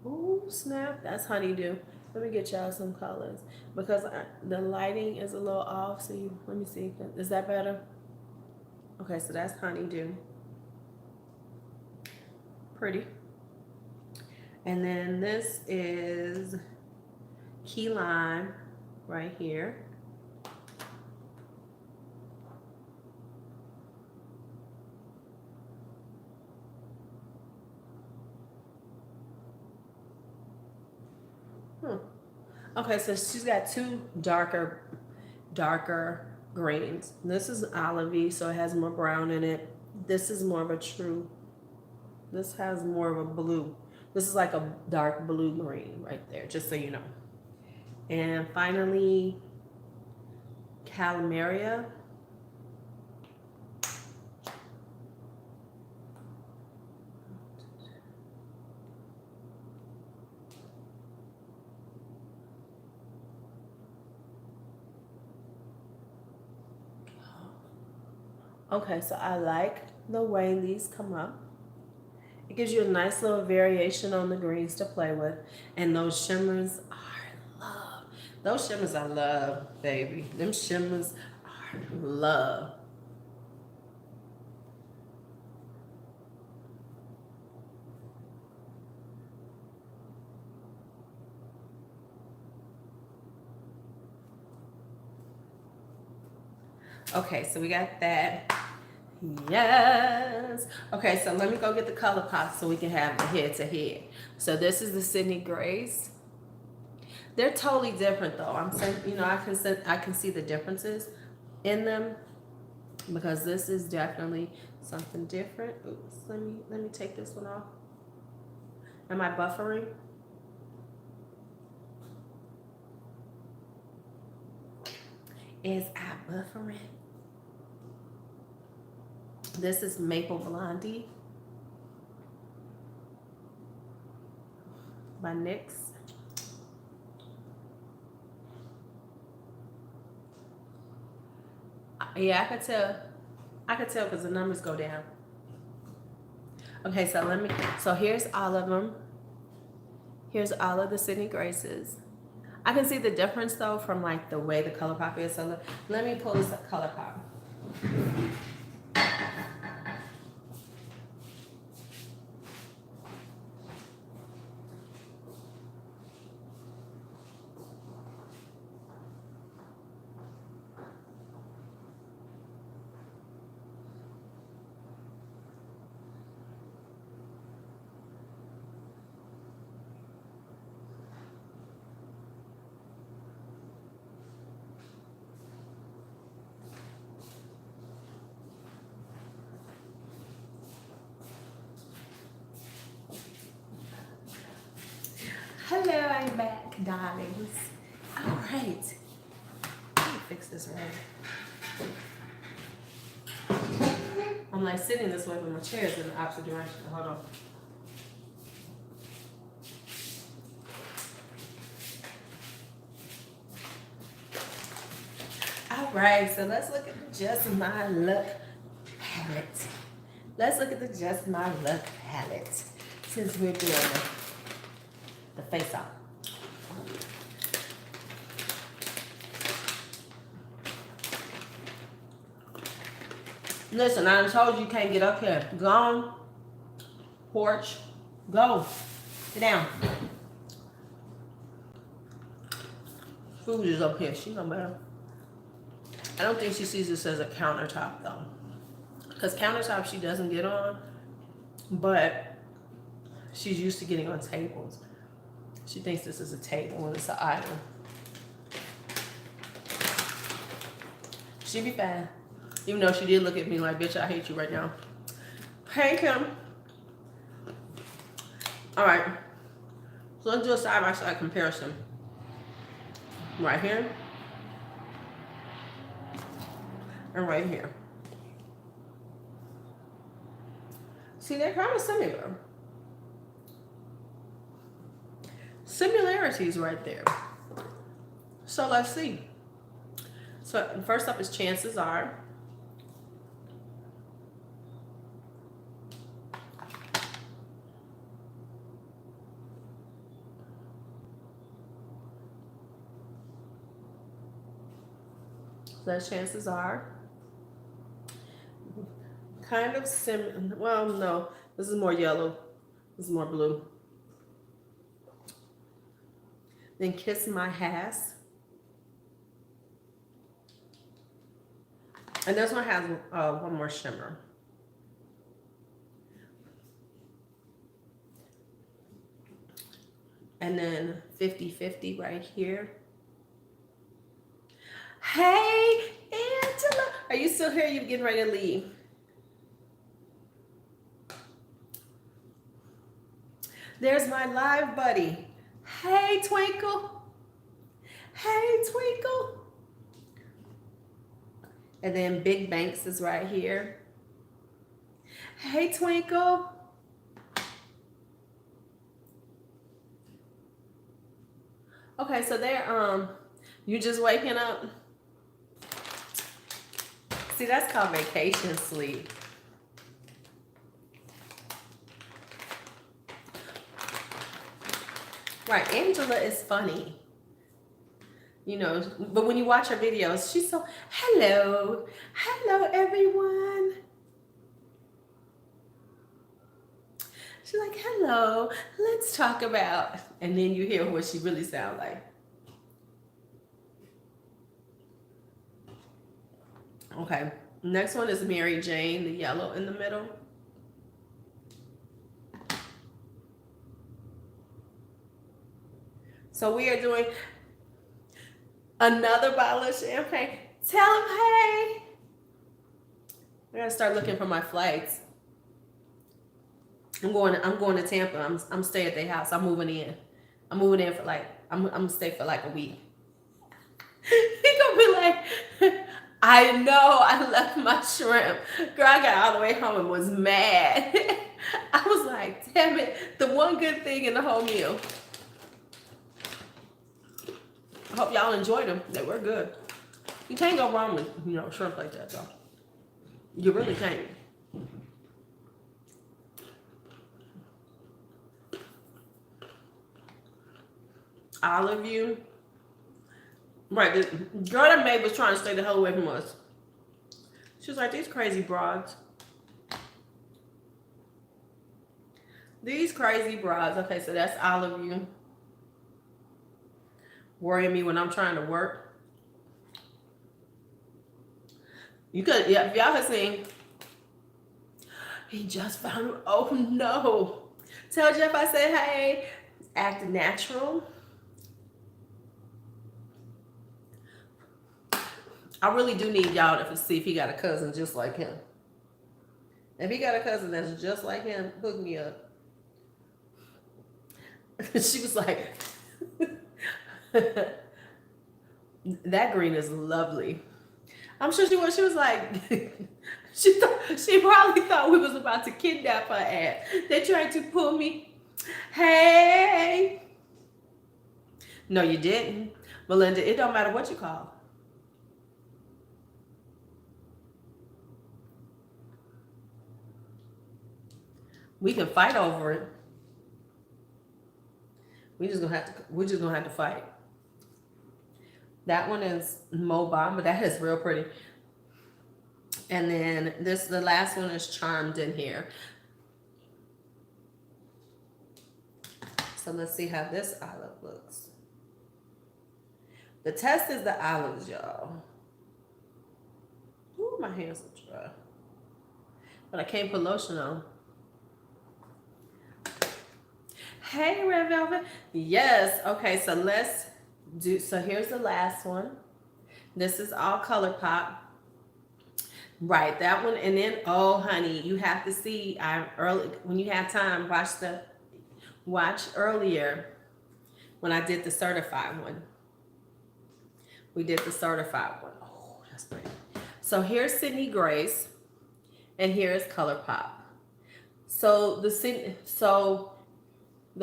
Ooh, snap. That's Honeydew. Let me get y'all some colors. Because the lighting is a little off. So let me see. Is that better? Okay, so that's Honeydew. Pretty. And then this is Key Lime. Right here. Okay, so she's got 2 darker greens. This is olivey, so it has more brown in it. This is more of a true. This has more of a blue. This is like a dark blue green right there, just so you know. And finally, Calamaria. Okay, so I like the way these come up. It gives you a nice little variation on the greens to play with. And those shimmers are love. Those shimmers I love, baby. Them shimmers are love. Okay, so we got that. Yes. Okay, so let me go get the color pop so we can have the head to head. So this is the Sydney Grays. They're totally different though. I'm saying, you know, I can see the differences in them because this is definitely something different. Oops, let me take this one off. Am I buffering? Is I buffering? This is Maple Blondie by NYX. Yeah, I could tell because the numbers go down. Okay, so here's all of them. Here's all of the Sydney Graces. I can see the difference though from like the way the color pop is. So let me pull this color pop. Hello, I'm back, darlings. All right. Let me fix this right. I'm like sitting this way, but my chair is in the opposite direction. Hold on. All right, so let's look at the Just My Look palette. Let's look at the Just My Look palette since we're doing the face off. Listen, I told you can't get up here. Go on. Porch. Go. Sit down. Food is up here. She know better. I don't think she sees this as a countertop though. Because countertop she doesn't get on. But she's used to getting on tables. She thinks this is a table when it's an island. She'll be fine. Even though she did look at me like, bitch, I hate you right now. Hey, Kim. All right. So let's do a side-by-side comparison. Right here. And right here. See, they're kind of similar. Similarities right there. So let's see. So first up is chances are. So chances are kind of similar. Well, no, this is more yellow. This is more blue. Then Kiss My Ass. And this one has one more shimmer. And then 50-50 right here. Hey, Angela. Are you still here? You getting ready to leave? There's my live buddy. Hey, Twinkle. Hey, Twinkle. And then Big Banks is right here. Hey, Twinkle. Okay, so they're you just waking up. See, that's called vacation sleep. Right, Angela is funny. You know, but when you watch her videos, she's so, hello, hello everyone. She's like, hello, let's talk about, and then you hear what she really sounds like. Okay, next one is Mary Jane, the yellow in the middle. So we are doing another bottle of champagne. Tell them, hey. I gotta start looking for my flights. I'm going to Tampa. I'm staying at their house. I'm moving in. I'm moving in for like, I'm gonna stay for like a week. He gonna be like, I know I left my shrimp. Girl, I got all the way home and was mad. I was like, damn it, the one good thing in the whole meal. I hope y'all enjoyed them. They were good. You can't go wrong with, you know, shrimp like that though. You really can't. Olive you. Right, the girl that made was trying to stay the hell away from us. She was like, these crazy broads. These crazy broads. Okay, so that's Olive you. Worrying me when I'm trying to work. You could, yeah, if y'all have seen, he just found, oh no. Tell Jeff I said, hey, act natural. I really do need y'all to see if he got a cousin just like him. If he got a cousin that's just like him, hook me up. She was like, that green is lovely. I'm sure she was. She was like, she probably thought we was about to kidnap her ass. They tried to pull me. Hey. No, you didn't. Melinda, it don't matter what you call. We can fight over it. We're just gonna have to fight. That one is Mobile, but that is real pretty. And then the last one is Charmed in here. So let's see how this olive looks. The test is the olives, y'all. Ooh, my hands are dry. But I can't put lotion on. Hey, Red Velvet. Yes. Okay, so let's do, so here's the last one. This is all ColourPop. Right, that one. And then, oh, honey, you have to see, when you have time, watch earlier when I did the certified one. We did the certified one. Oh, that's pretty. So here's Sydney Grace, and here's ColourPop. So the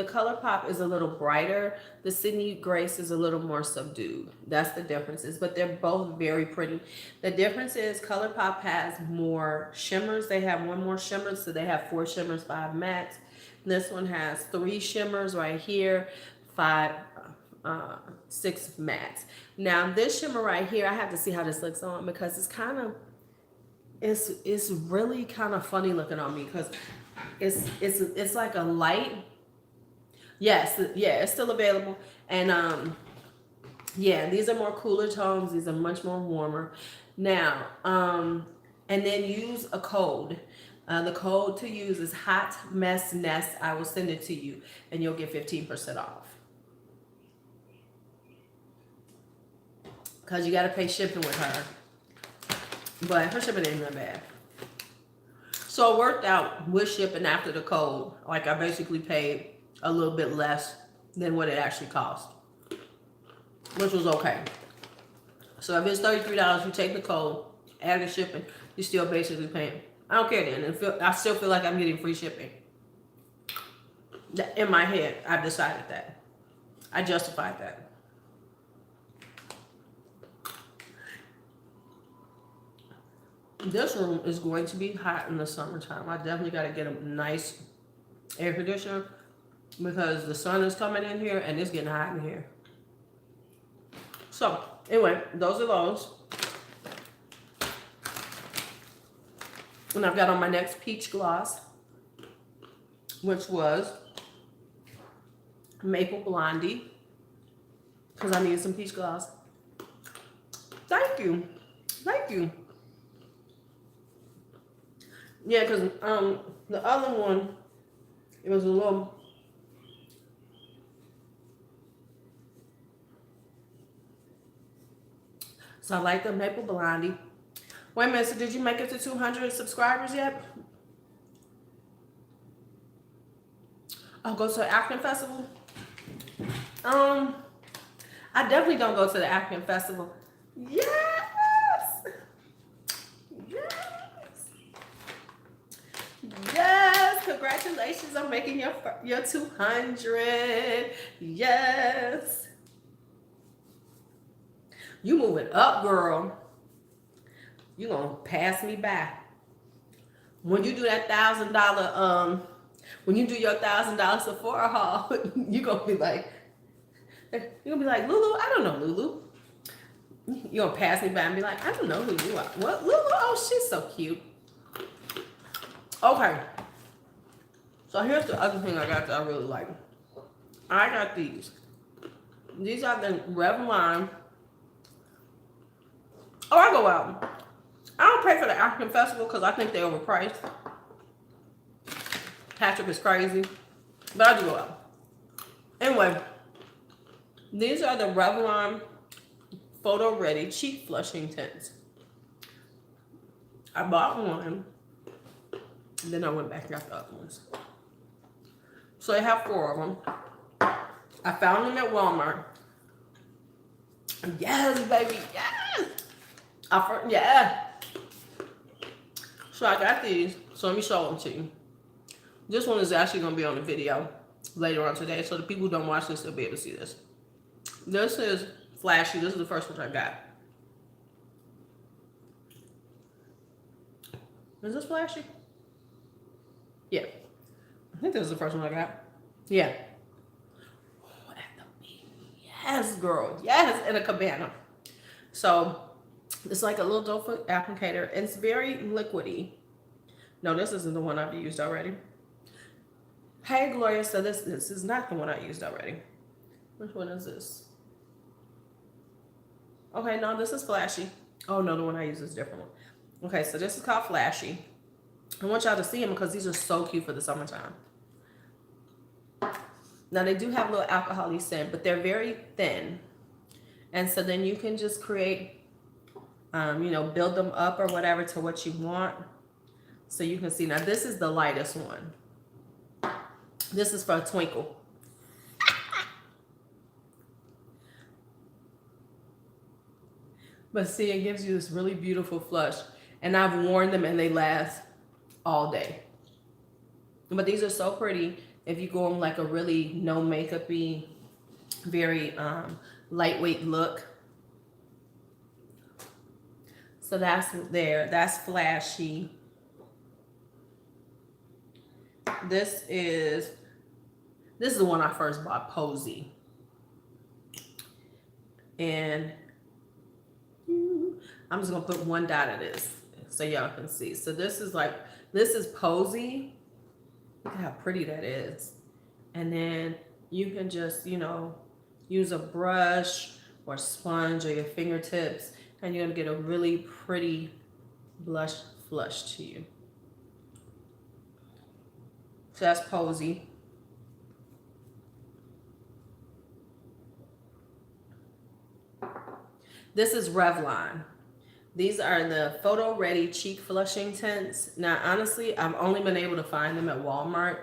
ColourPop is a little brighter. The Sydney Grace is a little more subdued. That's the differences, but they're both very pretty. The difference is ColourPop has more shimmers. They have one more shimmer, so they have 4 shimmers, 5 mattes. This one has 3 shimmers right here, 6 mattes. Now this shimmer right here, I have to see how this looks on because it's kind of, it's really kind of funny looking on me because it's like a light. Yes, yeah, it's still available. And yeah, these are more cooler tones. These are much more warmer. Now, and then use a code. The code to use is Hot Mess Nest. I will send it to you and you'll get 15% off. Because you got to pay shipping with her. But her shipping ain't that bad. So it worked out with shipping after the code. Like I basically paid a little bit less than what it actually cost. which was okay. So if it's $33, you take the code, add the shipping, you're still basically paying. I don't care then. I still feel like I'm getting free shipping. In my head, I've decided that. I justified that. This room is going to be hot in the summertime. I definitely got to get a nice air conditioner because the sun is coming in here and it's getting hot in here. So, anyway, those are those. And I've got on my next peach gloss, which was Maple Blondie, because I needed some peach gloss. Thank you. Thank you. Yeah, because the other one, it was a little... So I like the Maple Blondie. Wait a minute, so did you make it to 200 subscribers yet? I'll go to the African Festival. I definitely don't go to the African Festival. Yes! Yes! Yes! Congratulations on making your 200. Yes! You moving up, girl. You gonna pass me by. When you do that $1,000, when you do your $1,000 Sephora haul, you gonna be like, Lulu, I don't know Lulu. You gonna pass me by and be like, I don't know who you are. What, Lulu? Oh, she's so cute. Okay. So here's the other thing I got that I really like. I got these. These are the Revlon. Oh, I go out. I don't pay for the African Festival because I think they're overpriced. Patrick is crazy. But I do go out. Anyway, these are the Revlon Photo Ready Cheek Flushing Tints. I bought one. And then I went back and got the other ones. So they have 4 of them. I found them at Walmart. Yes, baby. Yes. Yeah. So I got these. So let me show them to you. This one is actually going to be on the video later on today. So the people who don't watch this will be able to see this. This is flashy. This is the first one I got. Is this flashy? Yeah. I think this is the first one I got. Yeah. Oh, at the beach. Yes, girl. Yes, in a cabana. So it's like a little doe foot applicator. It's very liquidy. No, this isn't the one I've used already. Hey, Gloria, so this is not the one I used already. Which one is this? Okay, no, this is Flashy. Oh, no, the one I use is a different one. Okay, so this is called Flashy. I want y'all to see them because these are so cute for the summertime. Now, they do have a little alcohol-y scent, but they're very thin. And so then you can just create, build them up or whatever to what you want. So you can see. Now, this is the lightest one. This is for a Twinkle. But see, it gives you this really beautiful flush. And I've worn them and they last all day. But these are so pretty if you go on like a really no makeup-y, very lightweight look. So that's there. That's Flashy. This is the one I first bought, Posy. And I'm just gonna put one dot of this so y'all can see. So this is Posy. Look at how pretty that is. And then you can just, use a brush or sponge or your fingertips, and you're gonna get a really pretty blush flush to you. So that's Posy. This is Revlon. These are the Photo Ready Cheek Flushing Tints. Now, honestly, I've only been able to find them at Walmart.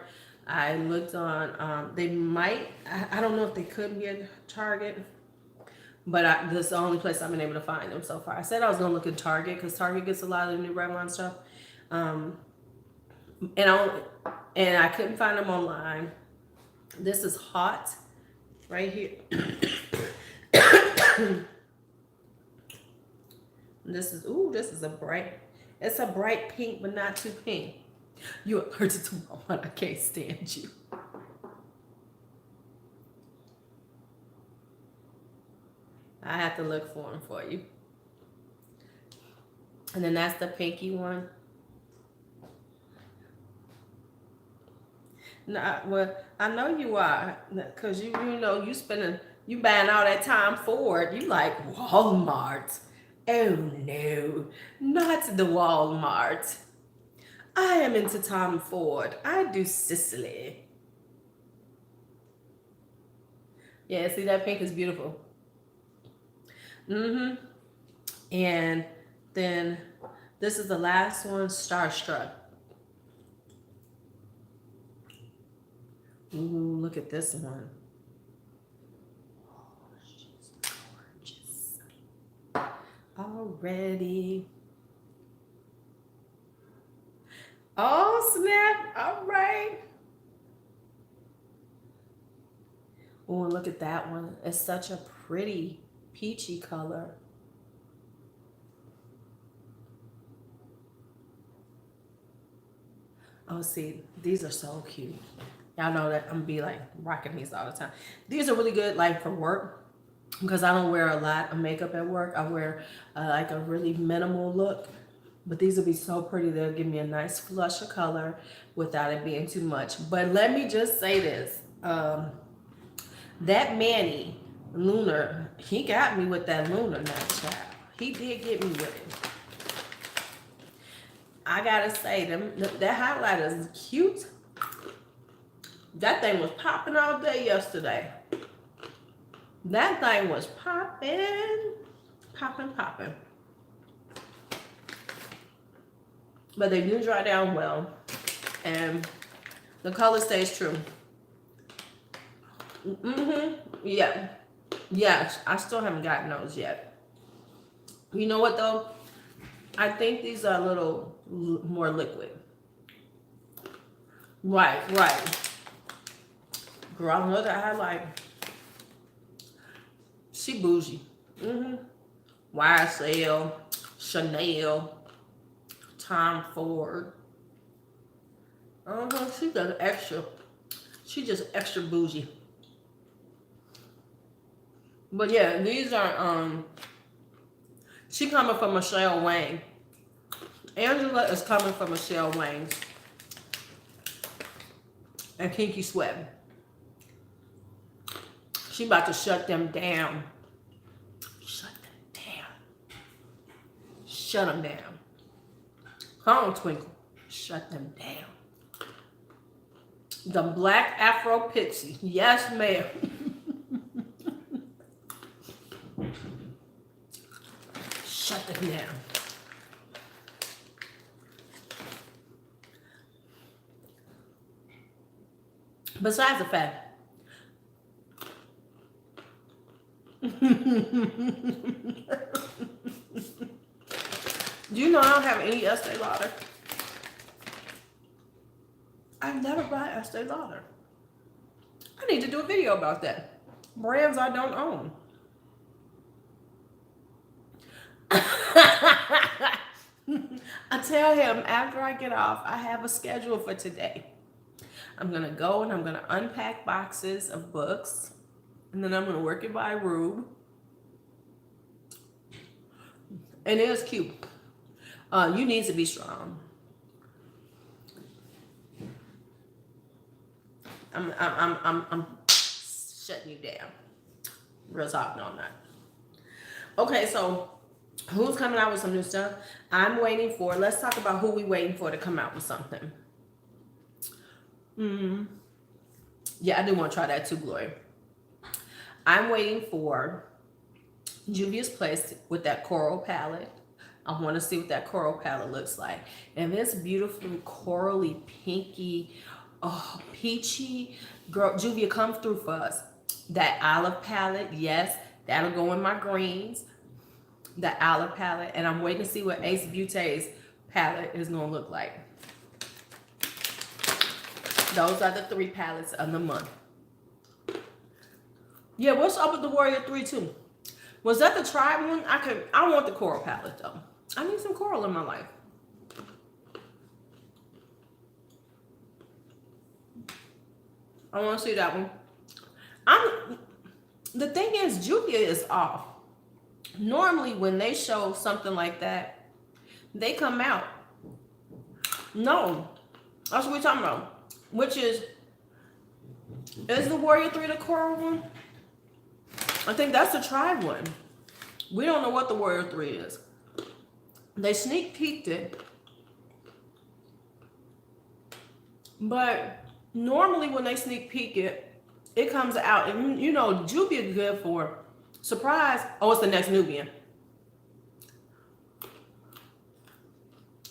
I looked on, they might, I don't know if they could be at Target, But this is the only place I've been able to find them so far. I said I was gonna look in Target because Target gets a lot of the new Revlon stuff, um, and I couldn't find them online. This is hot, right here. This is a bright. It's a bright pink, but not too pink. You're allergic to Walmart. I can't stand you. I have to look for them for you. And then that's the pinky one. Nah, well, I know you are, cause you know you buying all that time forward. You like Walmart. Oh no, not the Walmart. I am into Tom Ford. I do Sicily. Yeah, see that pink is beautiful. Mm-hmm. And then this is the last one, Starstruck. Ooh, look at this one. Oh, she's gorgeous. Already. Oh, snap. All right. Oh, look at that one. It's such a pretty peachy color. Oh, see, these are so cute. Y'all know that I'm be like rocking these all the time. These are really good like for work because I don't wear a lot of makeup at work. I wear like a really minimal look, but these will be so pretty. They'll give me a nice flush of color without it being too much. But let me just say this. That Manny Lunar, he got me with that Lunar now, child. He did get me with it. I gotta say, that highlighter is cute. That thing was popping all day yesterday. That thing was popping, popping, popping. But they do dry down well, and the color stays true. Yeah. Yes, I still haven't gotten those yet. You know what though? I think these are a little more liquid. Right. Girl, I know that highlight. She bougie. YSL, Chanel, Tom Ford. She does extra. She just extra bougie. But yeah, these are she coming from Michelle Wang. Angela is coming from Michelle Wang's and Kinky Sweat. She about to shut them down. Shut them down. Shut them down. Come on, Twinkle. Shut them down. The Black Afro Pixie. Yes, ma'am. Shut them down. Besides the fact, do you know I don't have any Estee Lauder? I never buy Estee Lauder. I need to do a video about that. Brands I don't own. I tell him after I get off, I have a schedule for today. I'm going to go and I'm going to unpack boxes of books. And then I'm going to work it by Rube. And it is cute. You need to be strong. I'm shutting you down. Real talk on that. Okay, so who's coming out with some new stuff? I'm waiting for, let's talk about who we waiting for to come out with something. Yeah, I do want to try that too, Glory. I'm waiting for Juvia's Place with that coral palette. I want to see what that coral palette looks like. And this beautiful corally, pinky, peachy, girl, Juvia, come through for us. That olive palette, yes. That'll go in my greens, the olive palette, and I'm waiting to see what Ace Beauté's palette is gonna look like. Those are the 3 palettes of the month. Yeah, what's up with the Warrior 3 too? Was that the tribe one? I want the coral palette though. I need some coral in my life. I want to see that one. The thing is, Julia is off. Normally, when they show something like that, they come out. No, that's what we're talking about. Which is the Warrior 3 the coral one? I think that's the tribe one. We don't know what the Warrior 3 is. They sneak peeked it. But normally when they sneak peek it, it comes out. And you know, Julia good for surprise. Oh, it's the next Nubian.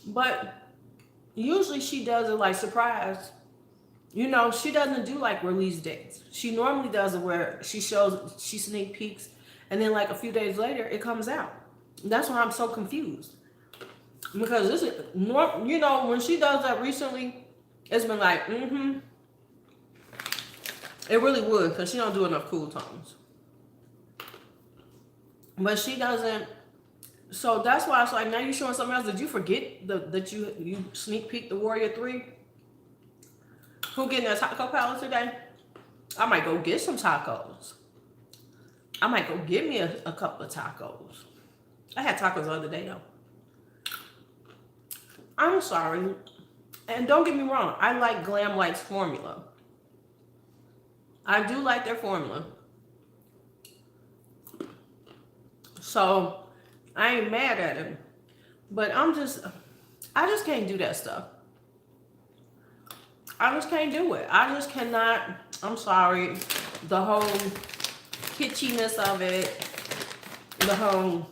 But usually she does it like surprise. You know, she doesn't do like release dates. She normally does it where she sneak peeks, and then like a few days later, it comes out. That's why I'm so confused. Because this is, you know, when she does that recently, it's been like, It really would, because she don't do enough cool tones. But she doesn't. So that's why it's like, now you're showing something else. Did you forget that you sneak peeked the Warrior 3? Who getting a taco palette today? I might go get some tacos. I might go get me a couple of tacos. I had tacos the other day though. I'm sorry. And don't get me wrong, I like Glam Light's formula. I do like their formula. So I ain't mad at it. But I just can't do that stuff. I just can't do it. I just cannot. I'm sorry. The whole kitschiness of it. The whole,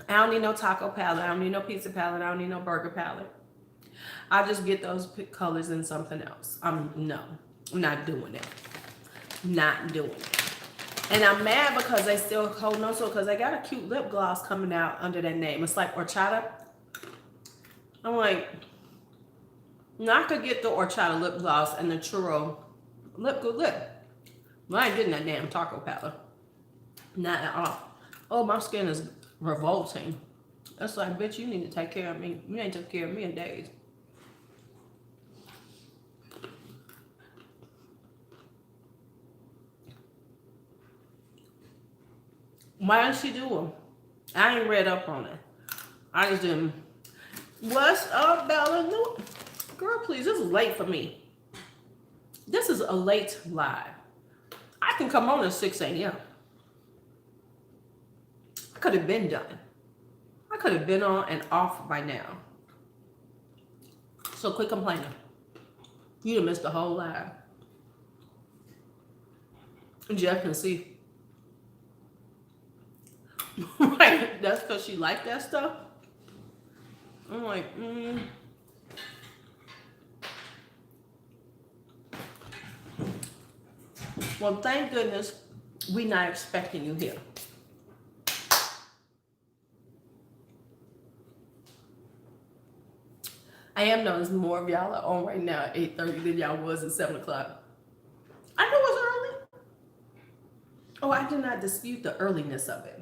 I don't need no taco palette. I don't need no pizza palette. I don't need no burger palette. I just get those colors in something else. I'm not doing it. Not doing it. And I'm mad because they still hold on to it, because they got a cute lip gloss coming out under that name. It's like horchata. I'm like, now I could get the horchata lip gloss and the churro lip good lip. But I ain't getting that damn taco palette. Not at all. Oh, my skin is revolting. That's like, bitch, you need to take care of me. You ain't took care of me in days. Why did she do them? I ain't read up on it. I just didn't. What's up, Bella? No. Girl, please, this is late for me. This is a late live. I can come on at 6 a.m. I could have been done. I could have been on and off by now. So quit complaining. You done missed the whole live. Jeff can see. Right, that's because she liked that stuff. I'm like, Well, thank goodness we not expecting you here. I am noticing more of y'all are on right now at 8:30 than y'all was at 7 o'clock. I know it's early. Oh, I do not dispute the earliness of it.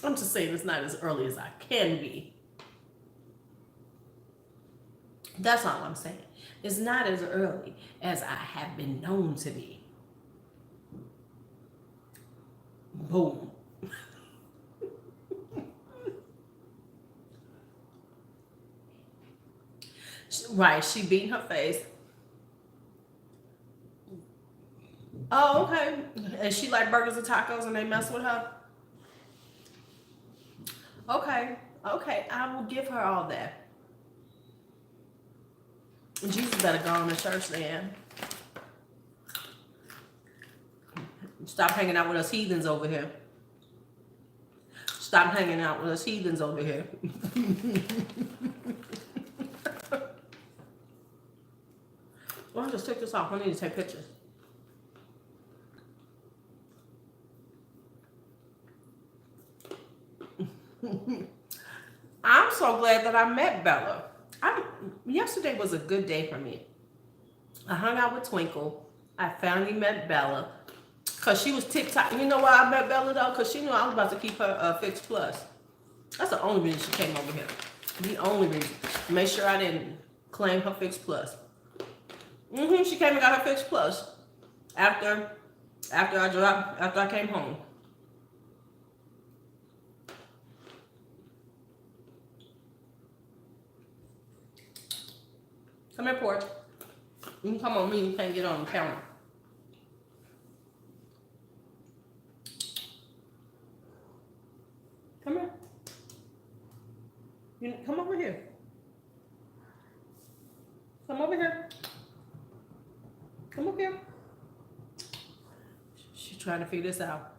I'm just saying it's not as early as I can be. That's all I'm saying. It's not as early as I have been known to be. Boom. Right, she beat her face. Oh, okay. And she like burgers and tacos and they mess with her? Okay, I will give her all that. Jesus better go on to church then. Stop hanging out with us heathens over here. Stop hanging out with us heathens over here. Well, I'll just take this off. I need to take pictures. I'm so glad that I met Bella. Yesterday was a good day for me. I hung out with Twinkle. I finally met Bella. Because she was TikTok. You know why I met Bella though? Because she knew I was about to keep her Fix Plus. That's the only reason she came over here. The only reason. Make sure I didn't claim her Fix Plus. She came and got her Fix Plus after I came home. Come here, Porch. You can come on me. You can't get on the counter. Come here. You come over here. Come over here. Come up here. She's trying to figure this out.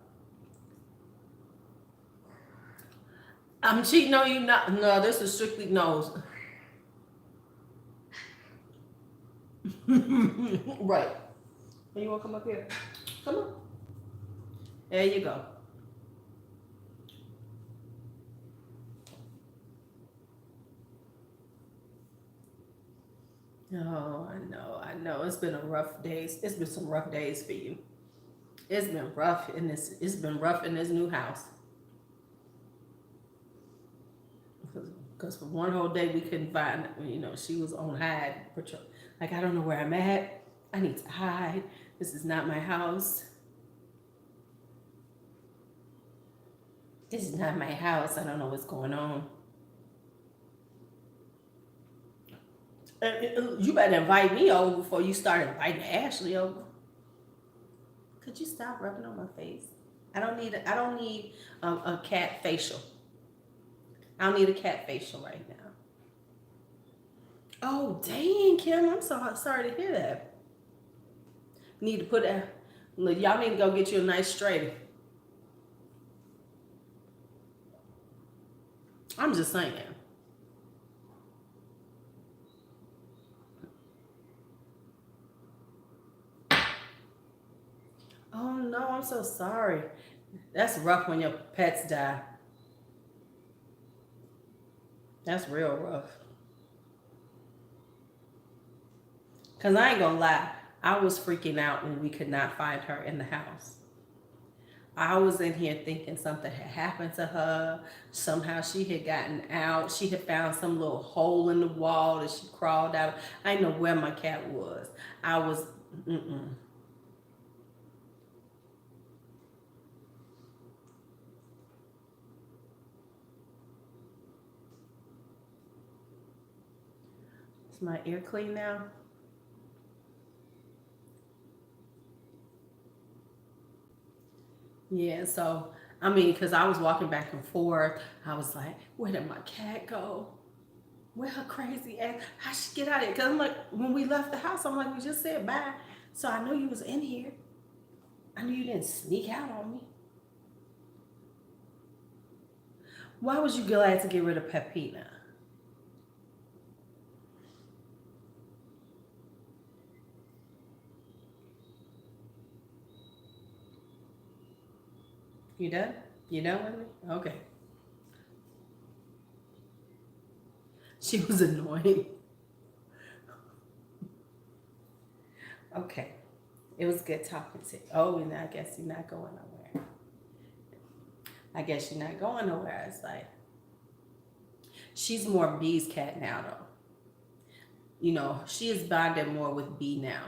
I'm cheating on you. Not. No, this is strictly nose. Right. You want to come up here? Come on. There you go. Oh, I know. It's been a rough days. It's been some rough days for you. It's been rough in this. It's been rough in this new house. Because for one whole day we couldn't find. She was on hide patrol. Like, I don't know where I'm at. I need to hide. This is not my house. This is not my house. I don't know what's going on. You better invite me over before you start inviting Ashley over. Could you stop rubbing on my face? I don't need a cat facial. I don't need a cat facial right now. Oh, dang, Kim. I'm so sorry to hear that. Need to put that. Y'all need to go get you a nice straighter. I'm just saying. Oh, no, I'm so sorry. That's rough when your pets die. That's real rough. Because I ain't gonna lie, I was freaking out when we could not find her in the house. I was in here thinking something had happened to her. Somehow she had gotten out. She had found some little hole in the wall that she crawled out. I didn't know where my cat was. I was, Is my ear clean now? Yeah, so, because I was walking back and forth. I was like, where did my cat go? Where her crazy ass? How she get out of here? Because I'm like, when we left the house, I'm like, we just said bye. So I knew you was in here. I knew you didn't sneak out on me. Why was you glad to get rid of Pepina? You done? You done with me? Okay. She was annoying. Okay. It was good talking to you. Oh, and I guess you're not going nowhere. I guess you're not going nowhere. It's like, she's more B's cat now, though. She is bonded more with B now.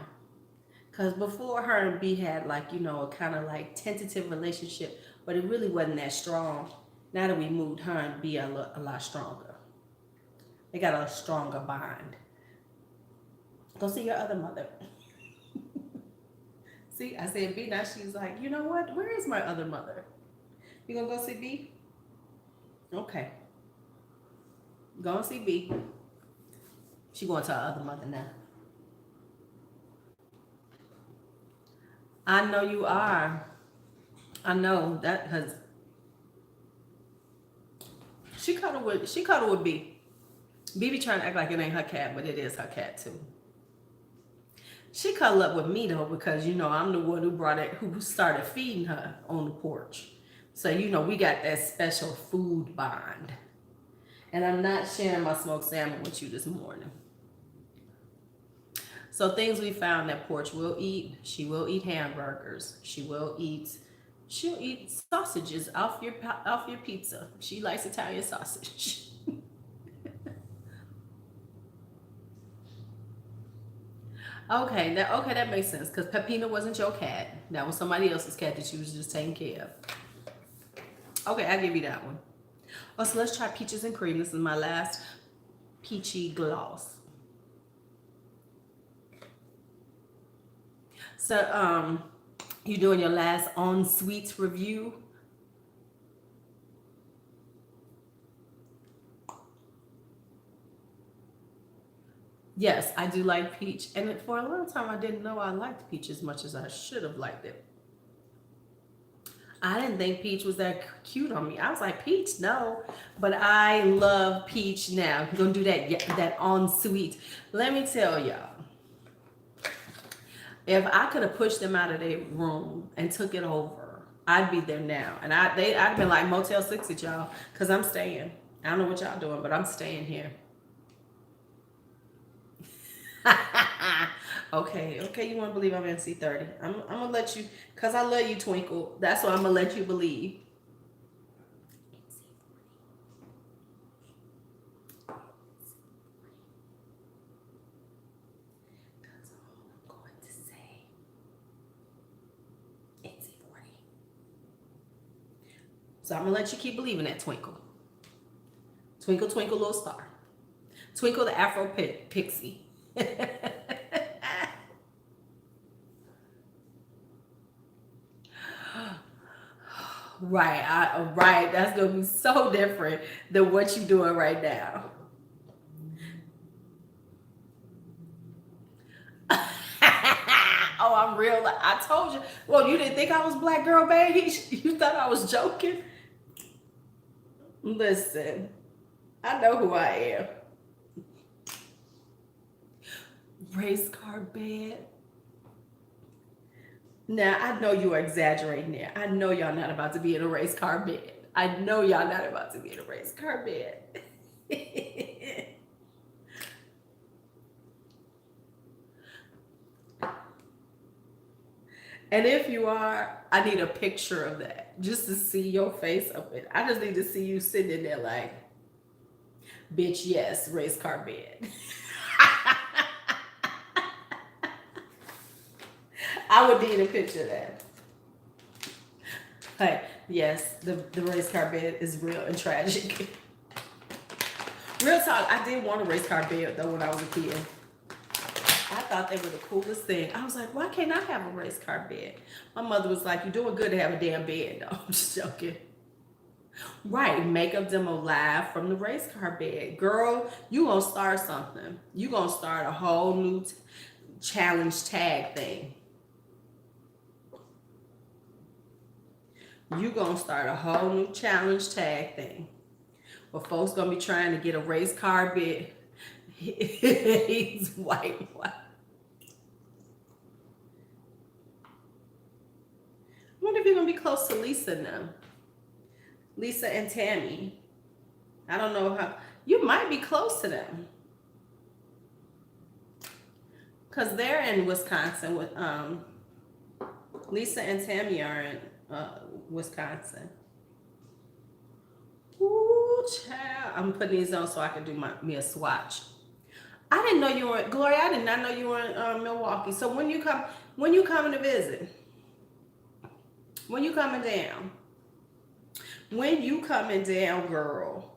Because before, her and B had a kind of tentative relationship, but it really wasn't that strong. Now that we moved, her and B are a lot stronger. They got a stronger bond. Go see your other mother. See, I said B, now she's like, you know what? Where is my other mother? You gonna go see B? Okay. Go and see B. She going to her other mother now. I know you are. I know that because she cuddled with B. B be trying to act like it ain't her cat, but it is her cat too. She cuddled up with me though because I'm the one who started feeding her on the porch. So, you know, we got that special food bond. And I'm not sharing my smoked salmon with you this morning. So things we found that Porch will eat. She will eat hamburgers. She'll eat sausages off your pizza. She likes Italian sausage. Okay, that makes sense. Because Pepina wasn't your cat. That was somebody else's cat that she was just taking care of. Okay, I'll give you that one. Oh, so let's try peaches and cream. This is my last peachy gloss. So, you doing your last on sweets review? Yes, I do like peach. And for a long time, I didn't know I liked peach as much as I should have liked it. I didn't think peach was that cute on me. I was like, peach, no. But I love peach now. I'm going to do that on sweet. Let me tell y'all. If I could have pushed them out of their room and took it over, I'd be there now. And I'd been like Motel 6 at y'all, because I'm staying. I don't know what y'all doing, but I'm staying here. Okay, you want to believe I'm NC30. I'm going to let you, because I love you, Twinkle. That's why I'm going to let you believe. That's all I'm going to say. NC40. So I'm going to let you keep believing that, Twinkle. Twinkle, twinkle, little star. Twinkle the Afro Pixie. Right. That's gonna be so different than what you're doing right now. Oh, I'm real. I told you. Well, you didn't think I was black girl beige? You thought I was joking? Listen, I know who I am. Race car bed. Now, I know you are exaggerating there. I know y'all not about to be in a race car bed. I know y'all not about to be in a race car bed. And if you are, I need a picture of that just to see your face of it. I just need to see you sitting in there like, bitch, yes, race car bed. I would need a picture of that. Hey, yes, the race car bed is real and tragic. Real talk, I did want a race car bed though when I was a kid. I thought they were the coolest thing. I was like, why can't I have a race car bed? My mother was like, you're doing good to have a damn bed. No, I'm just joking. Right, makeup demo live from the race car bed. Girl, you gonna start something. You gonna start a whole new challenge tag thing. You gonna start a whole new challenge tag thing. Where folks gonna be trying to get a race car bed. He's white. I wonder if you're gonna be close to Lisa now. Lisa and Tammy. I don't know how. You might be close to them. Because they're in Wisconsin with Lisa and Tammy are in Wisconsin. Ooh, child. I'm putting these on so I can do me a swatch. I didn't know you were Gloria. I did not know you were in Milwaukee. So when you coming to visit? When you coming down? When you coming down, girl?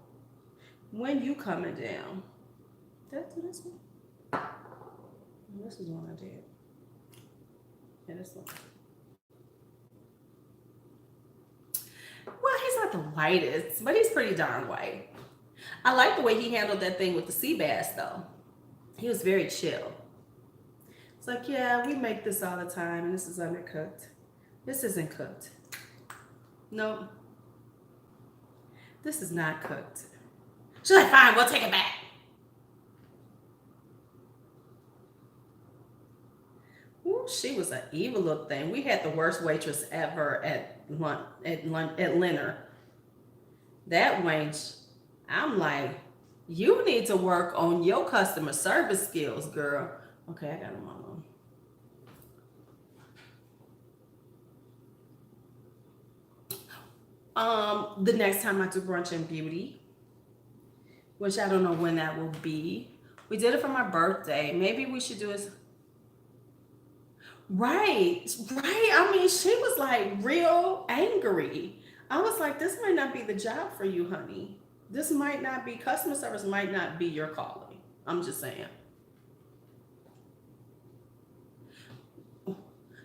When you coming down? Did I do this one? This is one I did. Yeah, this one. Well, he's not the whitest, but he's pretty darn white. I like the way he handled that thing with the sea bass, though. He was very chill. It's like, yeah, we make this all the time, and this is undercooked. This isn't cooked. Nope. This is not cooked. She's like, fine, we'll take it back. Woo, Ooh, she was an evil little thing. We had the worst waitress ever at Leonard. That wench, I'm like, you need to work on your customer service skills, girl. Okay, I got them on. The next time I do brunch and beauty, which I don't know when that will be. We did it for my birthday. Maybe we should do it. Right, right. I mean, she was like real angry. I was like, this might not be the job for you, honey. This might not be, customer service might not be your calling. I'm just saying.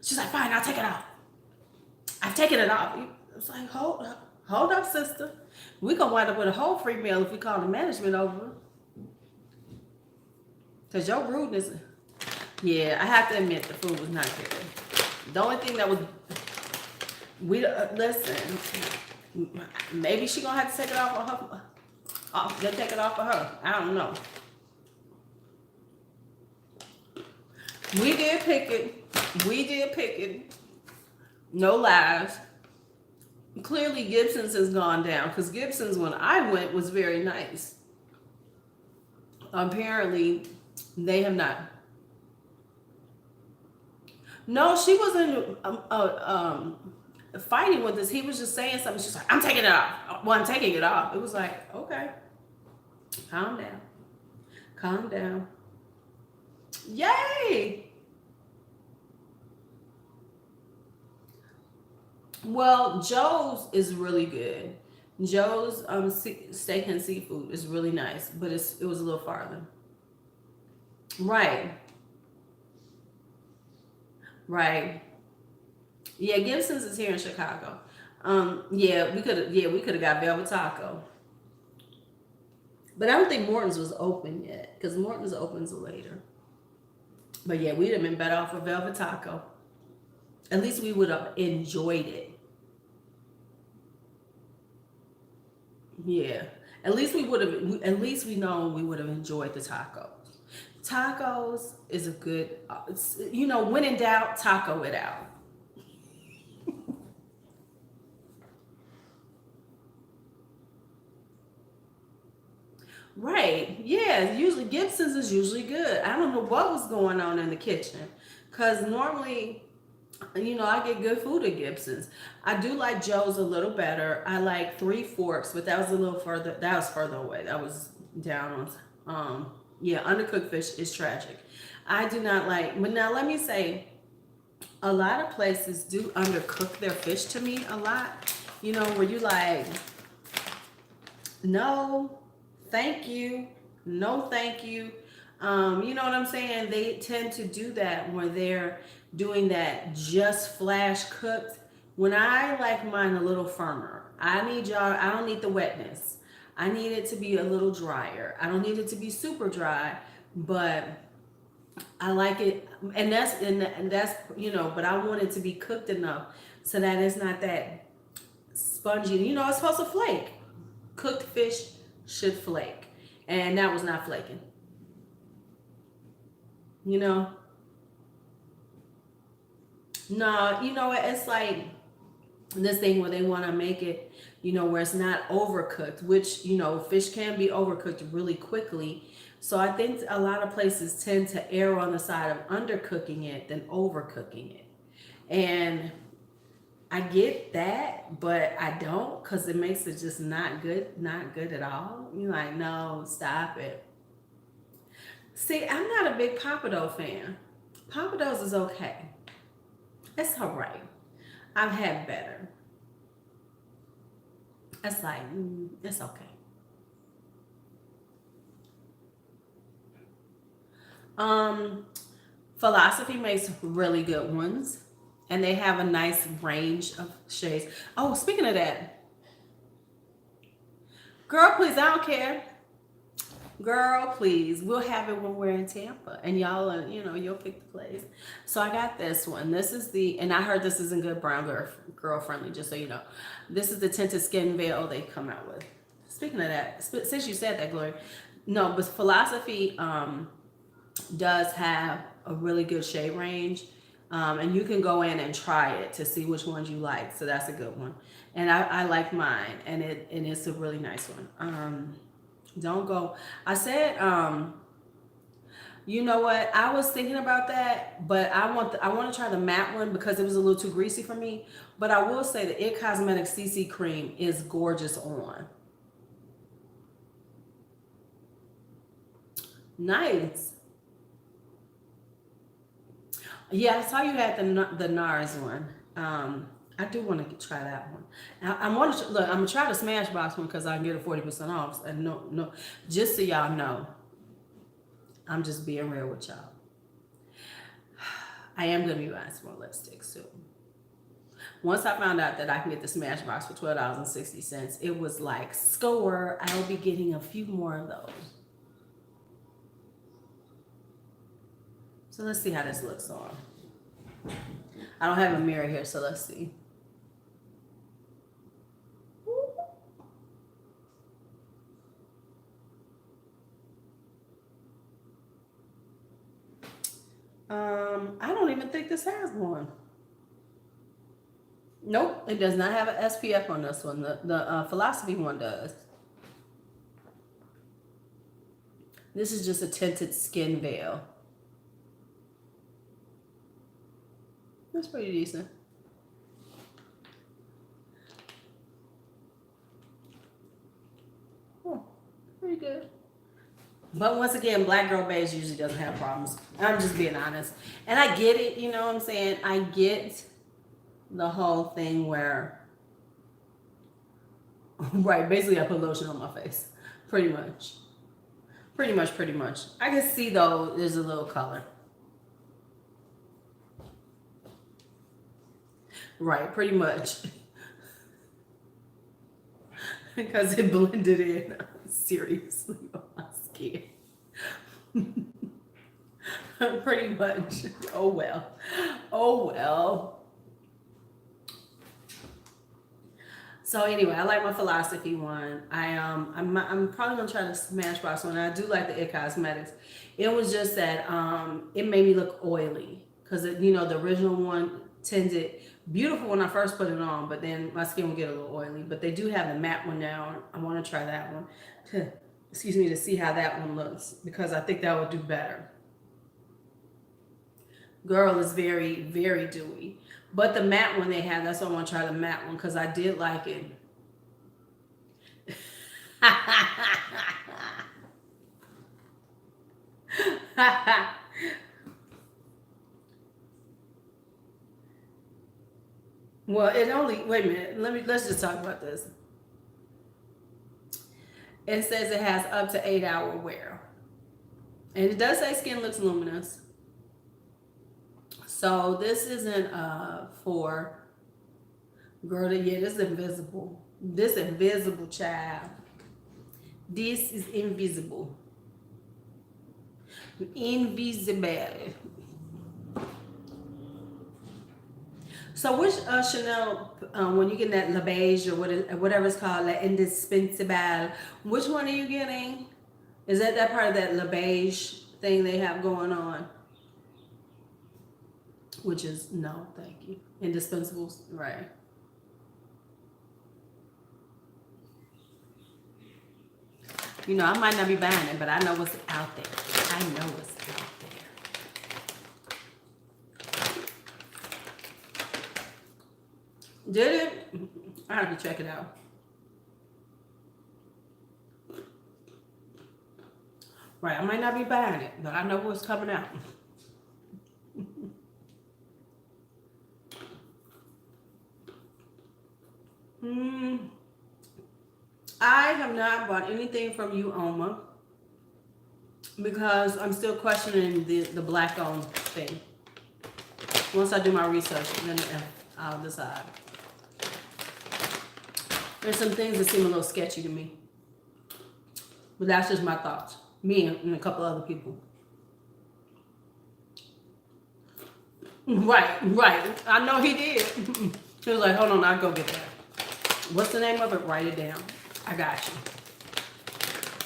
She's like, fine, I'll take it off. I've taken it off. It's like, hold up, sister. We gonna wind up with a whole free meal if we call the management over. Cause your rudeness. Yeah, I have to admit the food was not good. The only thing that was, listen. Maybe she gonna have to take it off of her. They'll take it off of her. I don't know. We did pick it. No lies. Clearly Gibson's has gone down because Gibson's when I went was very nice. Apparently they have not. No, she wasn't fighting with us. He was just saying something. She's like, I'm taking it off. Well, I'm taking it off. It was like, okay, calm down. Calm down. Yay! Well, Joe's is really good. Joe's steak and seafood is really nice, but it was a little farther. Right. Right. Yeah, Gibson's is here in Chicago. Yeah, we could have got Velvet Taco. But I don't think Morton's was open yet, because Morton's opens later. But yeah, we'd have been better off with Velvet Taco. At least we would have enjoyed it. Yeah. At least we would have. At least we know we would have enjoyed the tacos. Tacos is a good. When in doubt, taco it out. Right. Yeah. Usually Gibson's is usually good. I don't know what was going on in the kitchen, because normally, I get good food at Gibson's. I do like Joe's a little better. I like Three Forks, but that was a little further. That was further away. That was down on. Yeah, undercooked fish is tragic. I do not like. But now let me say, a lot of places do undercook their fish to me a lot. Where you like, no, thank you, no, thank you. You know what I'm saying? They tend to do that where they're doing that just flash cooked. When I like mine a little firmer, I don't need the wetness. I need it to be a little drier. I don't need it to be super dry, but I like it, and that's but I want it to be cooked enough so that it's not that spongy. It's supposed to flake. Cooked fish should flake, and that was not flaking. No, it's like this thing where they want to make it, where it's not overcooked, which, fish can be overcooked really quickly. So I think a lot of places tend to err on the side of undercooking it than overcooking it. And I get that, but I don't, because it makes it just not good at all. You're like, no, stop it. See, I'm not a big Papado fan. Papados is okay. It's all right. I've had better. It's like, it's okay. Philosophy makes really good ones, and they have a nice range of shades. Oh, speaking of that, girl, please, I don't care. Girl, please, we'll have it when we're in Tampa, and y'all are, you'll pick the place. So I got this one. This is and I heard this isn't good brown girl friendly, just so you know. This is the tinted skin veil they come out with. Speaking of that, since you said that, Glory, no, but Philosophy does have a really good shade range. And you can go in and try it to see which ones you like. So that's a good one. And I like mine, and it's a really nice one. Don't go. I said, you know what? I was thinking about that, but I want to try the matte one because it was a little too greasy for me. But I will say the It Cosmetics CC cream is gorgeous on. Nice. Yeah, I saw you had the NARS one. I do want to try that one. I want to look. I'm gonna try the Smashbox one because I can get a 40% off. And no, just so y'all know, I'm just being real with y'all. I am gonna be buying some more lipstick soon. Once I found out that I can get the Smashbox for $12.60, it was like, score. I'll be getting a few more of those. So let's see how this looks on. I don't have a mirror here, so let's see. I don't even think this has one. Nope, it does not have an SPF on this one. The Philosophy one does. This is just a tinted skin veil. That's pretty decent. Oh, pretty good. But once again, black girl beige usually doesn't have problems. I'm just being honest. And I get it, you know what I'm saying? I get the whole thing where, right, basically I put lotion on my face. Pretty much. Pretty much. I can see though, there's a little color. Right, pretty much. Because it blended in seriously on my skin. Pretty much. Oh well. Oh well. So anyway, I like my Philosophy one. I'm probably gonna try the Smashbox one. I do like the It Cosmetics. It was just that it made me look oily because you know the original one tended beautiful when I first put it on, but then my skin would get a little oily. But they do have the matte one now. I want to try that one. Excuse me, to see how that one looks because I think that would do better. Girl is very, very dewy. But the matte one they have, that's why I want to try the matte one because I did like it. Well, it only, wait a minute, let's just talk about this. It says it has up to 8-hour wear. And it does say skin looks luminous. So this isn't for girl, yeah, this is invisible. This invisible child. This is invisible. Invisible. So which Chanel, when you get that Le Beige or whatever it's called, that indispensable, which one are you getting? Is that part of that Le Beige thing they have going on? Which is, no, thank you. Indispensables, right. You know, I might not be buying it, but I know what's out there. I know what's out there. Did it? I have to check it out. Right, I might not be buying it, but I know what's coming out. I have not bought anything from you, Oma, because I'm still questioning the black owned thing. Once I do my research, then I'll decide. There's some things that seem a little sketchy to me, but that's just my thoughts. Me and a couple other people. Right. I know he did. He was like, hold on, I'll go get that. What's the name of it? Write it down. I got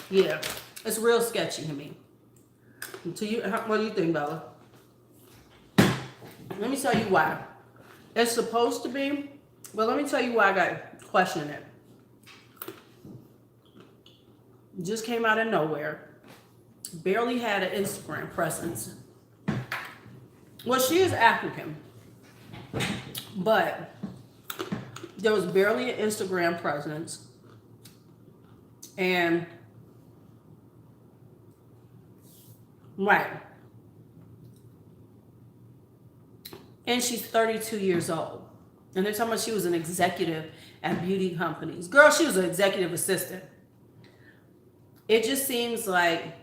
you. Yeah, it's real sketchy to me. To you, what do you think, Bella? Let me tell you why. It's supposed to be, but let me tell you why I got questioning it. Just came out of nowhere. Barely had an Instagram presence. Well, she is African, but there was barely an Instagram presence. And, right. And she's 32 years old. And they're talking about she was an executive at beauty companies. Girl, she was an executive assistant. It just seems like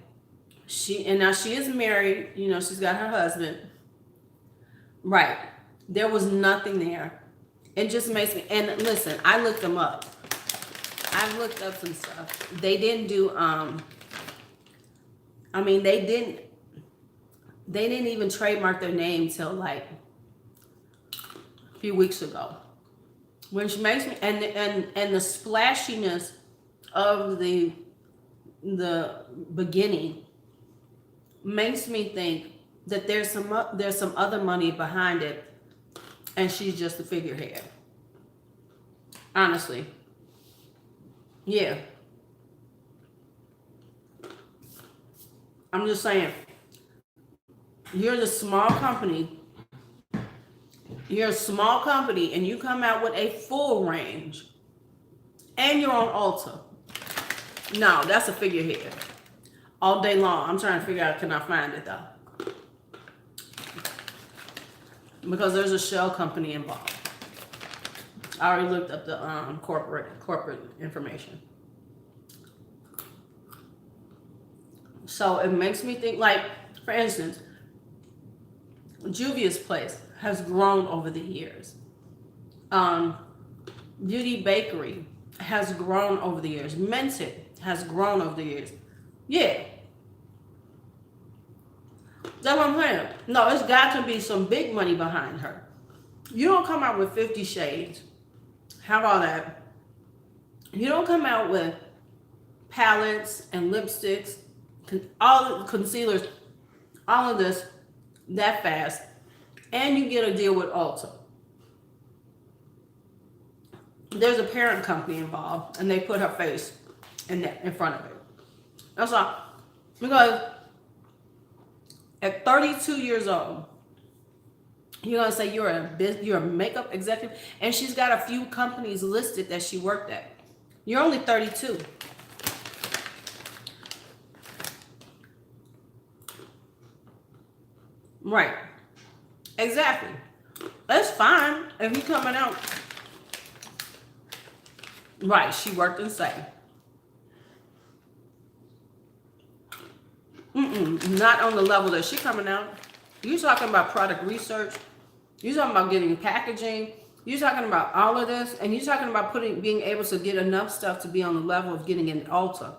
and now she is married, you know, she's got her husband. Right. There was nothing there. It just makes me, and listen, I looked them up. I looked up some stuff. They didn't do, they didn't even trademark their name till like a few weeks ago. Which makes me, and the splashiness of the beginning makes me think that there's some other money behind it, and she's just a figurehead. Honestly, yeah. I'm just saying, you're the small company. You're a small company, and you come out with a full range, and you're on Ulta. No, that's a figurehead. All day long. I'm trying to figure out, can I find it though? Because there's a shell company involved. I already looked up the corporate information. So it makes me think, like, for instance, Juvia's Place has grown over the years. Beauty Bakery has grown over the years. Mented has grown over the years. Yeah. That's what I'm saying. No, it's got to be some big money behind her. You don't come out with 50 Shades. How about that? You don't come out with palettes and lipsticks, all concealers, all of this that fast, and you get a deal with Ulta. There's a parent company involved, and they put her face in front of it. That's all. Because at 32 years old, you're gonna say you're a makeup executive, and she's got a few companies listed that she worked at. You're only 32. Right. Exactly. That's fine if you coming out. Right. She worked in same. Not on the level that she coming out. You talking about product research. You talking about getting packaging. You talking about all of this, and you talking about being able to get enough stuff to be on the level of getting an Ulta,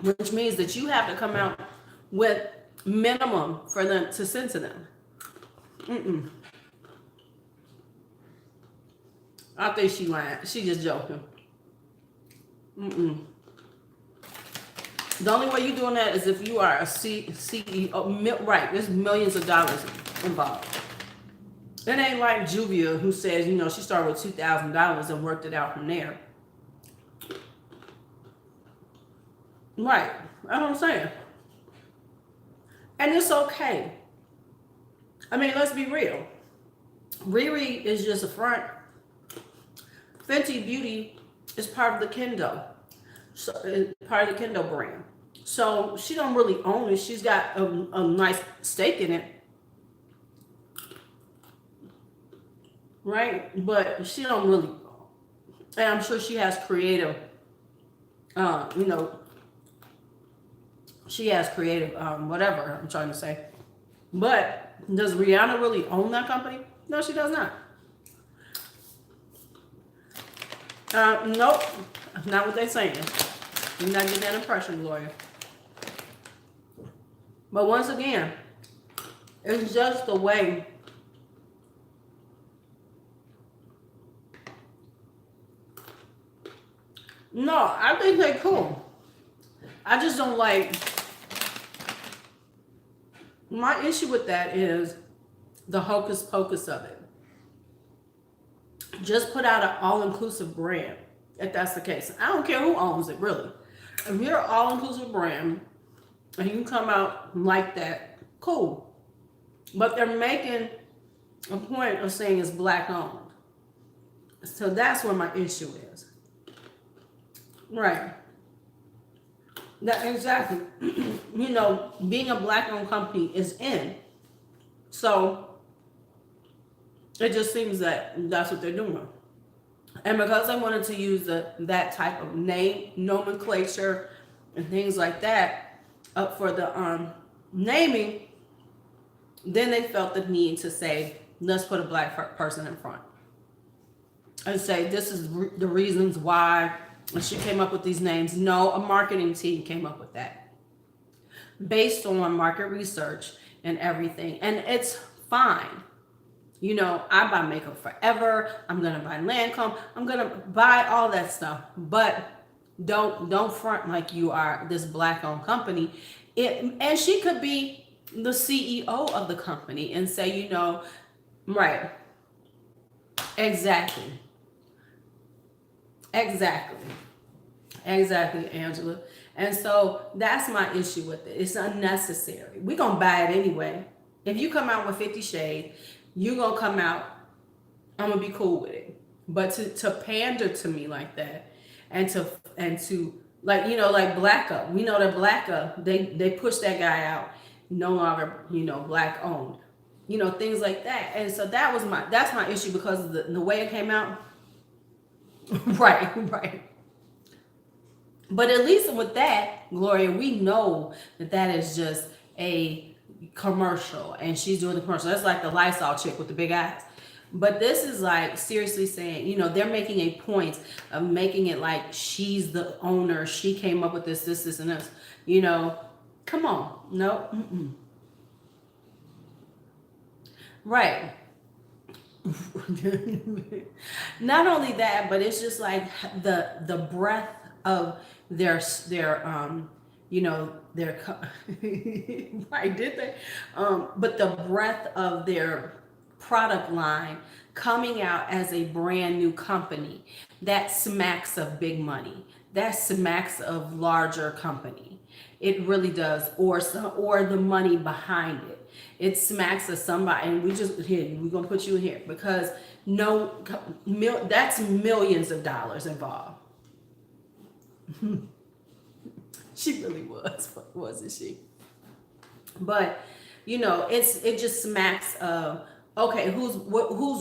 which means that you have to come out with minimum for them to send to them. I think she lying. She just joking. The only way you're doing that is if you are a CEO. Right, there's millions of dollars involved. It ain't like Juvia, who says, you know, she started with $2,000 and worked it out from there. Right, that's what I'm saying. And it's okay. I mean, let's be real. Riri is just a front. Fenty Beauty is part of the Kendo. So, part of the Kendo brand. So she don't really own it. She's got a nice stake in it. Right? But she don't really. And I'm sure she has creative, she has creative, whatever I'm trying to say. But does Rihanna really own that company? No, she does not. Nope. Not what they're saying. You're not getting that impression, Gloria. But once again, it's just the way. No, I think they're cool. I just don't like. My issue with that is the hocus pocus of it. Just put out an all-inclusive brand, if that's the case. I don't care who owns it, really. If you're an all-inclusive brand and you come out like that, cool. But they're making a point of saying it's black owned. So that's where my issue is. Right. That exactly. You know, being a black owned company is in. So it just seems that that's what they're doing. And because I wanted to use that type of name, nomenclature, and things like that up for the naming, then they felt the need to say, let's put a black person in front. And say, this is the reasons why she came up with these names. No, a marketing team came up with that. Based on market research and everything. And it's fine. You know, I buy Makeup Forever. I'm going to buy Lancome. I'm going to buy all that stuff. But don't front like you are this black-owned company. And she could be the CEO of the company and say, you know, right. Exactly, Angela. And so that's my issue with it. It's unnecessary. We're going to buy it anyway. If you come out with 50 Shades, you're going to come out, I'm going to be cool with it. But to pander to me like that and to like, you know, like Black Up. We know that Black Up, they pushed that guy out, no longer, you know, black owned. You know, things like that. And so that's my issue because of the way it came out. Right. But at least with that, Gloria, we know that is just a commercial and she's doing the commercial. That's like the Lysol chick with the big eyes. But this is like seriously saying, you know, they're making a point of making it like she's the owner. She came up with this, and this. You know, come on. No. Mm-mm. Right. Not only that, but it's just like the breadth of their you know, their right, did they? But the breadth of their product line coming out as a brand new company that smacks of big money, that smacks of larger company. It really does, or the money behind it. It smacks of somebody, and we're gonna put you in here because that's millions of dollars involved. She really was, wasn't she? But you know, it just smacks of, okay, who's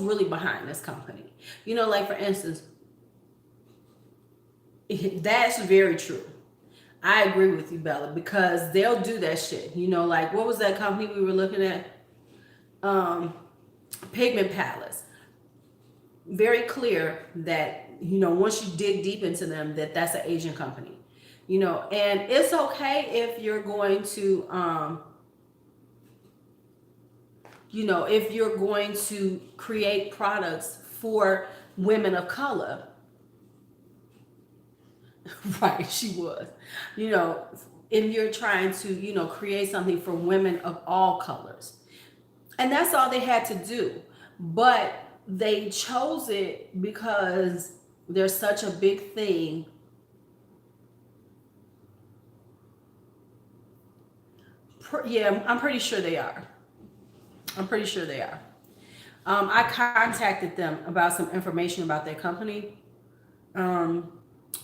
really behind this company? You know, like for instance, that's very true. I agree with you, Bella, because they'll do that shit. You know, like what was that company we were looking at? Pigment Palace. Very clear that, you know, once you dig deep into them, that's an Asian company. You know, and it's okay if you're going to you know, if you're going to create products for women of color. Right, she was. You know, if you're trying to, you know, create something for women of all colors. And that's all they had to do. But they chose it because there's such a big thing. Yeah, I'm pretty sure they are. I contacted them about some information about their company.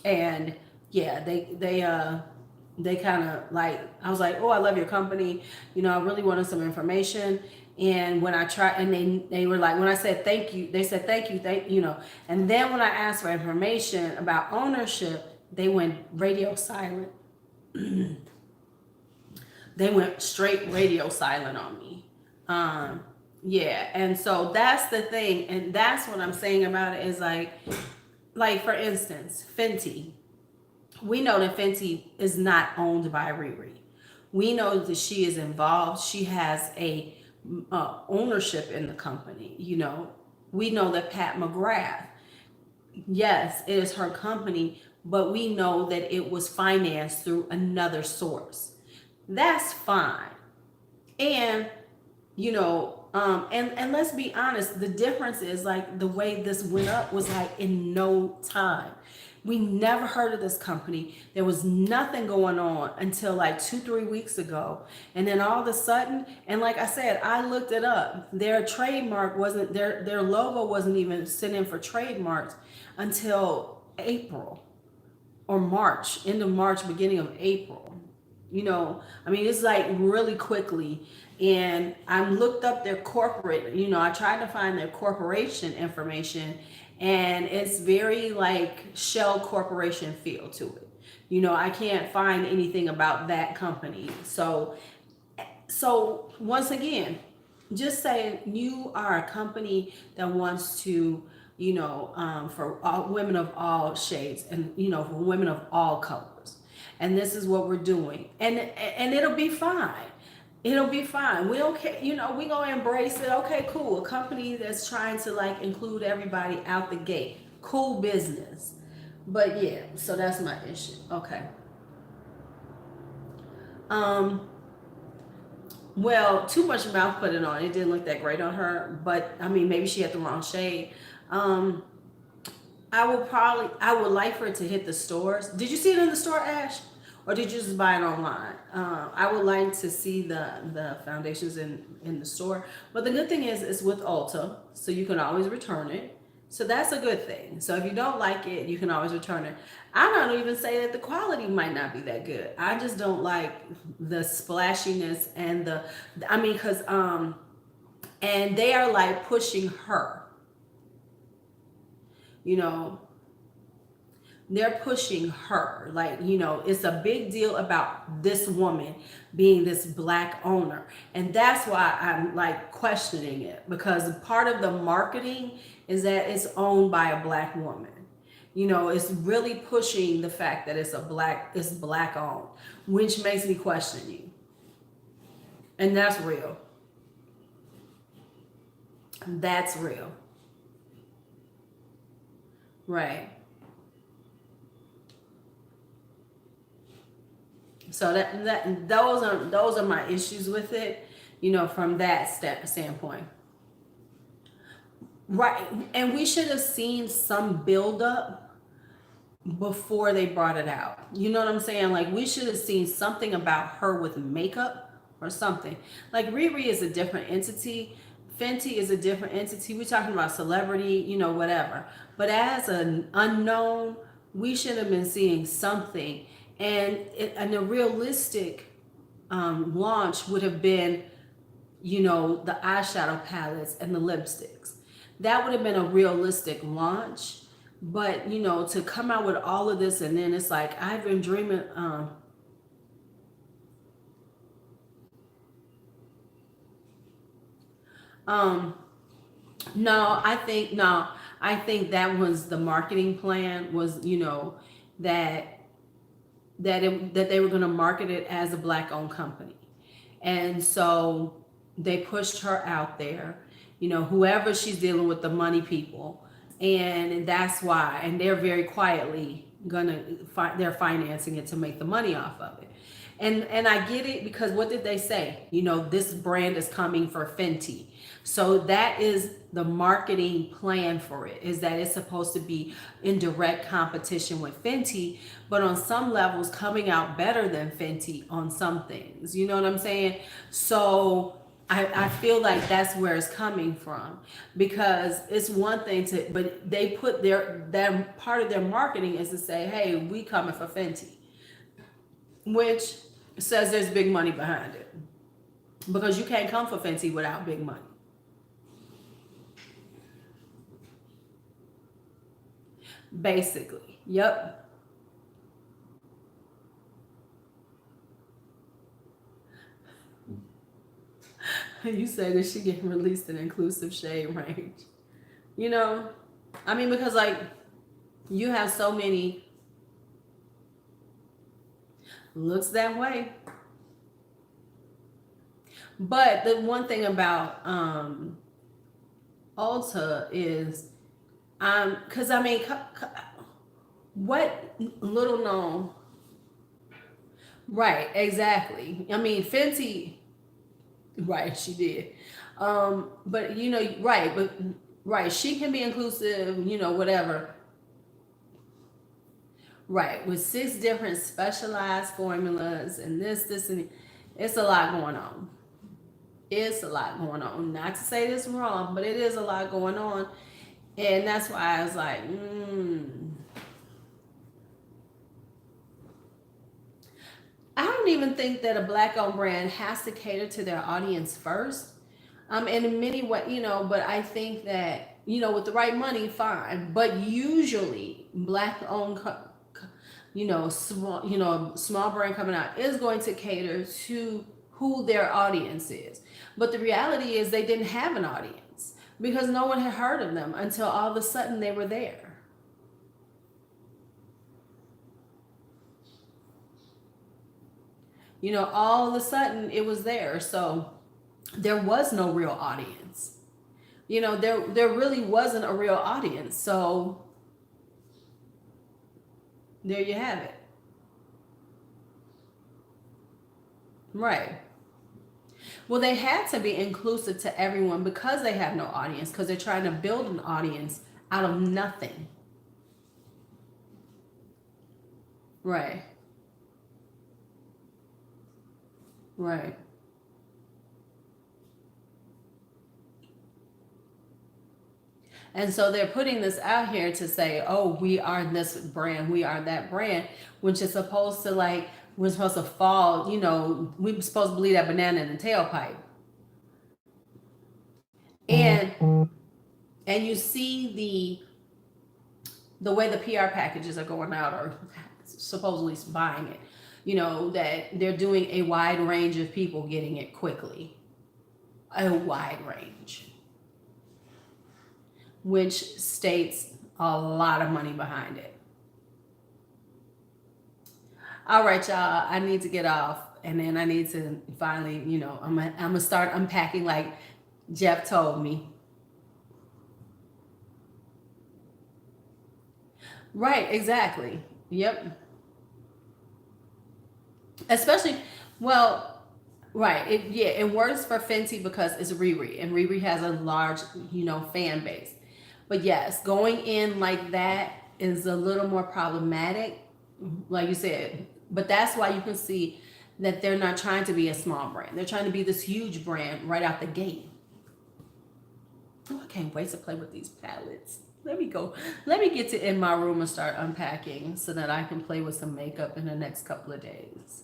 And yeah, they kind of like, I was like, oh, I love your company. You know, I really wanted some information. And when I tried, and they were like, when I said thank you, they said thank you, you know. And then when I asked for information about ownership, they went radio silent. They went straight radio silent on me. Yeah, and so that's the thing, and that's what I'm saying about it is like for instance, Fenty. We know that Fenty is not owned by Riri. We know that she is involved. She has a ownership in the company. You know, we know that Pat McGrath, yes, it is her company, but we know that it was financed through another source. That's fine. And, you know, And let's be honest, the difference is like the way this went up was like in no time. We never heard of this company. There was nothing going on until like 2, 3 weeks ago. And then all of a sudden, and like I said, I looked it up. Their trademark wasn't, their logo wasn't even sent in for trademarks until April or March, end of March, beginning of April. I mean, it's like really quickly. And I looked up their corporate, I tried to find their corporation information, and it's very like Shell Corporation feel to it. I can't find anything about that company. So once again, just say you are a company that wants to, for all, women of all shades, and for women of all colors, and this is what we're doing, and it'll be fine. It'll be fine. We don't care, we gonna embrace it. Okay, cool. A company that's trying to like include everybody out the gate. Cool business. But yeah, so that's my issue. Okay. Well, too much mouth putting on. It didn't look that great on her, but I mean, maybe she had the wrong shade. I would like for it to hit the stores. Did you see it in the store, Ash? Or did you just buy it online? I would like to see the foundations in the store. But the good thing is it's with Ulta, so you can always return it. So that's a good thing. So if you don't like it, you can always return it. I don't even say that the quality might not be that good. I just don't like the splashiness and and they are like pushing her. They're pushing her, like, it's a big deal about this woman being this black owner, and that's why I'm like questioning it, because part of the marketing is that it's owned by a black woman. It's really pushing the fact that it's black owned, which makes me question you, and that's real. That's real. Right. So those are my issues with it, from that standpoint. Right. And we should have seen some buildup before they brought it out. You know what I'm saying? Like, we should have seen something about her with makeup or something. Like, Riri is a different entity. Fenty is a different entity. We're talking about celebrity, whatever. But as an unknown, we should have been seeing something. And a realistic launch would have been, the eyeshadow palettes and the lipsticks. That would have been a realistic launch. But, to come out with all of this, and then it's like, I've been dreaming. No, I think that was the marketing plan, was, that that they were going to market it as a black owned company. And so they pushed her out there, whoever she's dealing with, the money people. And that's why, and they're very quietly they're financing it to make the money off of it. And I get it, because what did they say? This brand is coming for Fenty. So that is the marketing plan for it, is that it's supposed to be in direct competition with Fenty, but on some levels coming out better than Fenty on some things. You know what I'm saying? So I feel like that's where it's coming from, because it's one thing but they put their part of their marketing is to say, hey, we coming for Fenty, which says there's big money behind it, because you can't come for Fenty without big money. Basically, yep. You say that she getting released an inclusive shade range. I mean, because like, you have so many looks that way. But the one thing about Ulta is, because I mean, what little known, right? Exactly. I mean, Fenty, right? She did. But you know, right, but right, she can be inclusive, you know, whatever. Right, with 6 different specialized formulas and this, and it's a lot going on. It's a lot going on. Not to say this wrong, but it is a lot going on. And that's why I was like, I don't even think that a black owned brand has to cater to their audience first. And in many ways, you know, but I think that, you know, with the right money, fine. But usually, black owned, small brand coming out is going to cater to who their audience is. But the reality is they didn't have an audience because no one had heard of them until all of a sudden they were there. You know, all of a sudden it was there. So there was no real audience. You know, there really wasn't a real audience. So there you have it. Right. Well, they had to be inclusive to everyone because they have no audience, because they're trying to build an audience out of nothing. Right. Right. And so they're putting this out here to say, oh, we are this brand, we are that brand, which is supposed to like, we're supposed to fall, you know, we're supposed to believe that banana in the tailpipe. And you see the way the PR packages are going out or supposedly buying it, you know, that they're doing a wide range of people getting it quickly. A wide range. Which states a lot of money behind it. All right, y'all. I need to get off, and then I need to finally, you know, I'm gonna start unpacking like Jeff told me. Right, exactly. Yep. Especially, well, right. It works for Fenty because it's Riri, and Riri has a large, you know, fan base. But yes, going in like that is a little more problematic, like you said. But that's why you can see that they're not trying to be a small brand. They're trying to be this huge brand right out the gate. Oh, I can't wait to play with these palettes. Let me go. Let me get to in my room and start unpacking so that I can play with some makeup in the next couple of days.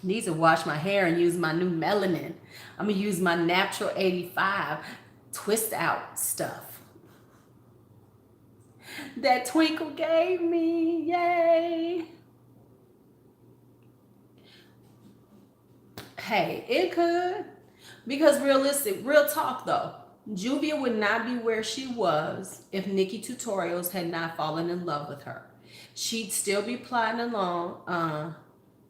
Need to wash my hair and use my new melanin. I'm gonna use my natural 85 twist out stuff that Twinkle gave me. Yay! Hey, it could. Because real talk though, Juvia would not be where she was if Nikki Tutorials had not fallen in love with her. She'd still be plodding along.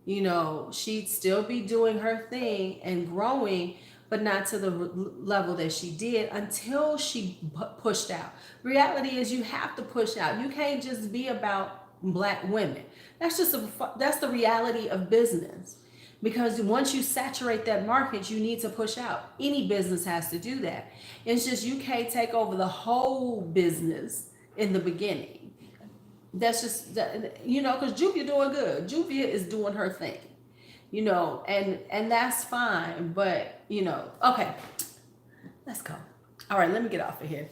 You know, she'd still be doing her thing and growing, but not to the level that she did until she pushed out. Reality is you have to push out. You can't just be about black women. That's the reality of business. Because once you saturate that market, you need to push out. Any business has to do that. It's just you can't take over the whole business in the beginning. That's just, you know, because Juvia doing good. Juvia is doing her thing, you know, and that's fine. But, you know, okay, let's go. All right, let me get off of here.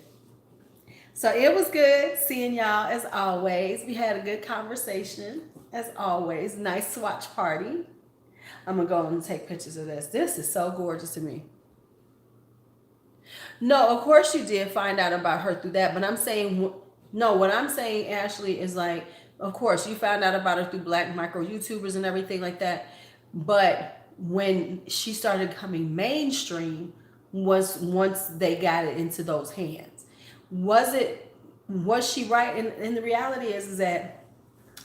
So it was good seeing y'all as always. We had a good conversation as always. Nice swatch party. I'm gonna go and take pictures of this. This is so gorgeous to me. No, of course you did find out about her through that, but I'm saying no. What I'm saying, Ashley, is like, of course you found out about her through Black micro YouTubers and everything like that. But when she started coming mainstream, was once they got it into those hands. Was she right? And the reality is that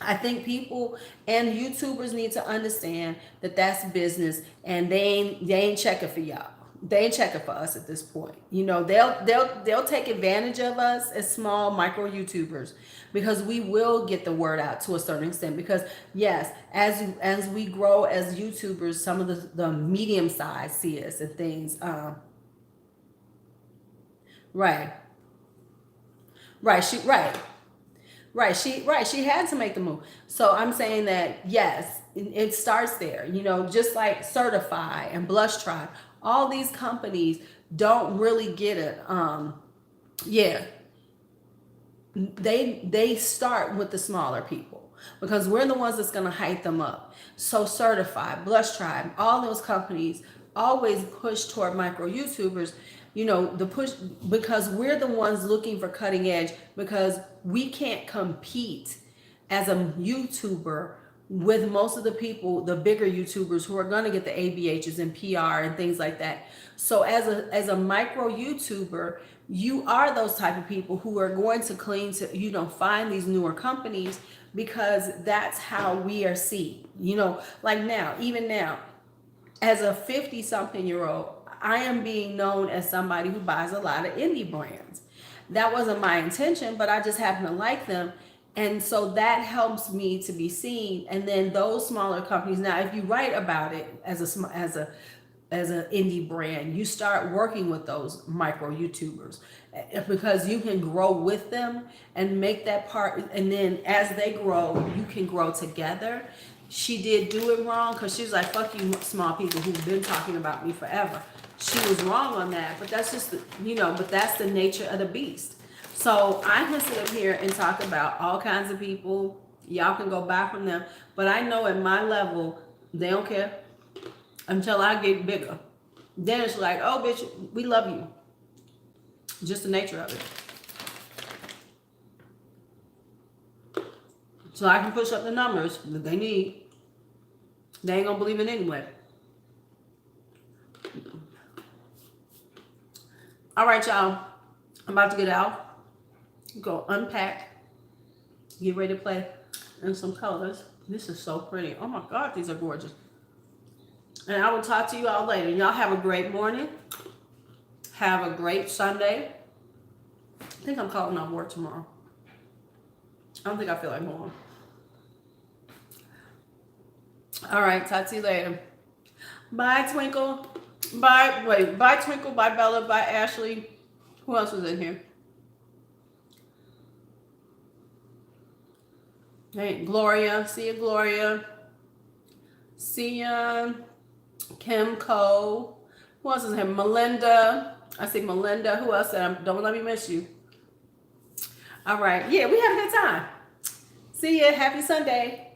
I think people and YouTubers need to understand that that's business, and they ain't checking for y'all. They ain't checking for us at this point. You know, they'll take advantage of us as small micro YouTubers because we will get the word out to a certain extent. Because yes, as we grow as YouTubers, some of the medium size see us and things. Right. Right. She had to make the move. So I'm saying that yes, it starts there. You know, just like Certifeye and Blush Tribe, all these companies don't really get it. Yeah, they start with the smaller people because we're the ones that's gonna hype them up. So Certify, Blush Tribe, all those companies always push toward micro YouTubers. You know, the push because we're the ones looking for cutting edge because we can't compete as a YouTuber with most of the people, the bigger YouTubers who are going to get the ABHs and PR and things like that. So as a micro YouTuber, you are those type of people who are going to cling to, you know, find these newer companies because that's how we are seen. You know, like now, even now, as a 50 something year old, I am being known as somebody who buys a lot of indie brands. That wasn't my intention, but I just happen to like them. And so that helps me to be seen. And then those smaller companies, now if you write about it as an indie brand, you start working with those micro YouTubers because you can grow with them and make that part. And then as they grow, you can grow together. She did do it wrong because she was like, fuck you small people who've been talking about me forever. She was wrong on that, but that's just, but that's the nature of the beast. So I can sit up here and talk about all kinds of people. Y'all can go buy from them. But I know at my level, they don't care until I get bigger. Then it's like, oh, bitch, we love you. Just the nature of it. So I can push up the numbers that they need. They ain't gonna believe it anyway. All right, y'all. I'm about to get out. Go unpack. Get ready to play in some colors. This is so pretty. Oh my God, these are gorgeous. And I will talk to you all later. Y'all have a great morning. Have a great Sunday. I think I'm calling off work tomorrow. I don't think I feel like going. All right, talk to you later. Bye, Twinkle. Bye, Twinkle. Bye, Bella. Bye, Ashley. Who else was in here? Hey, Gloria. See you, Gloria. See ya. Kim Cole. Who else is here? Melinda. I see Melinda. Who else? Don't let me miss you. All right. Yeah, we had a good time. See ya. Happy Sunday.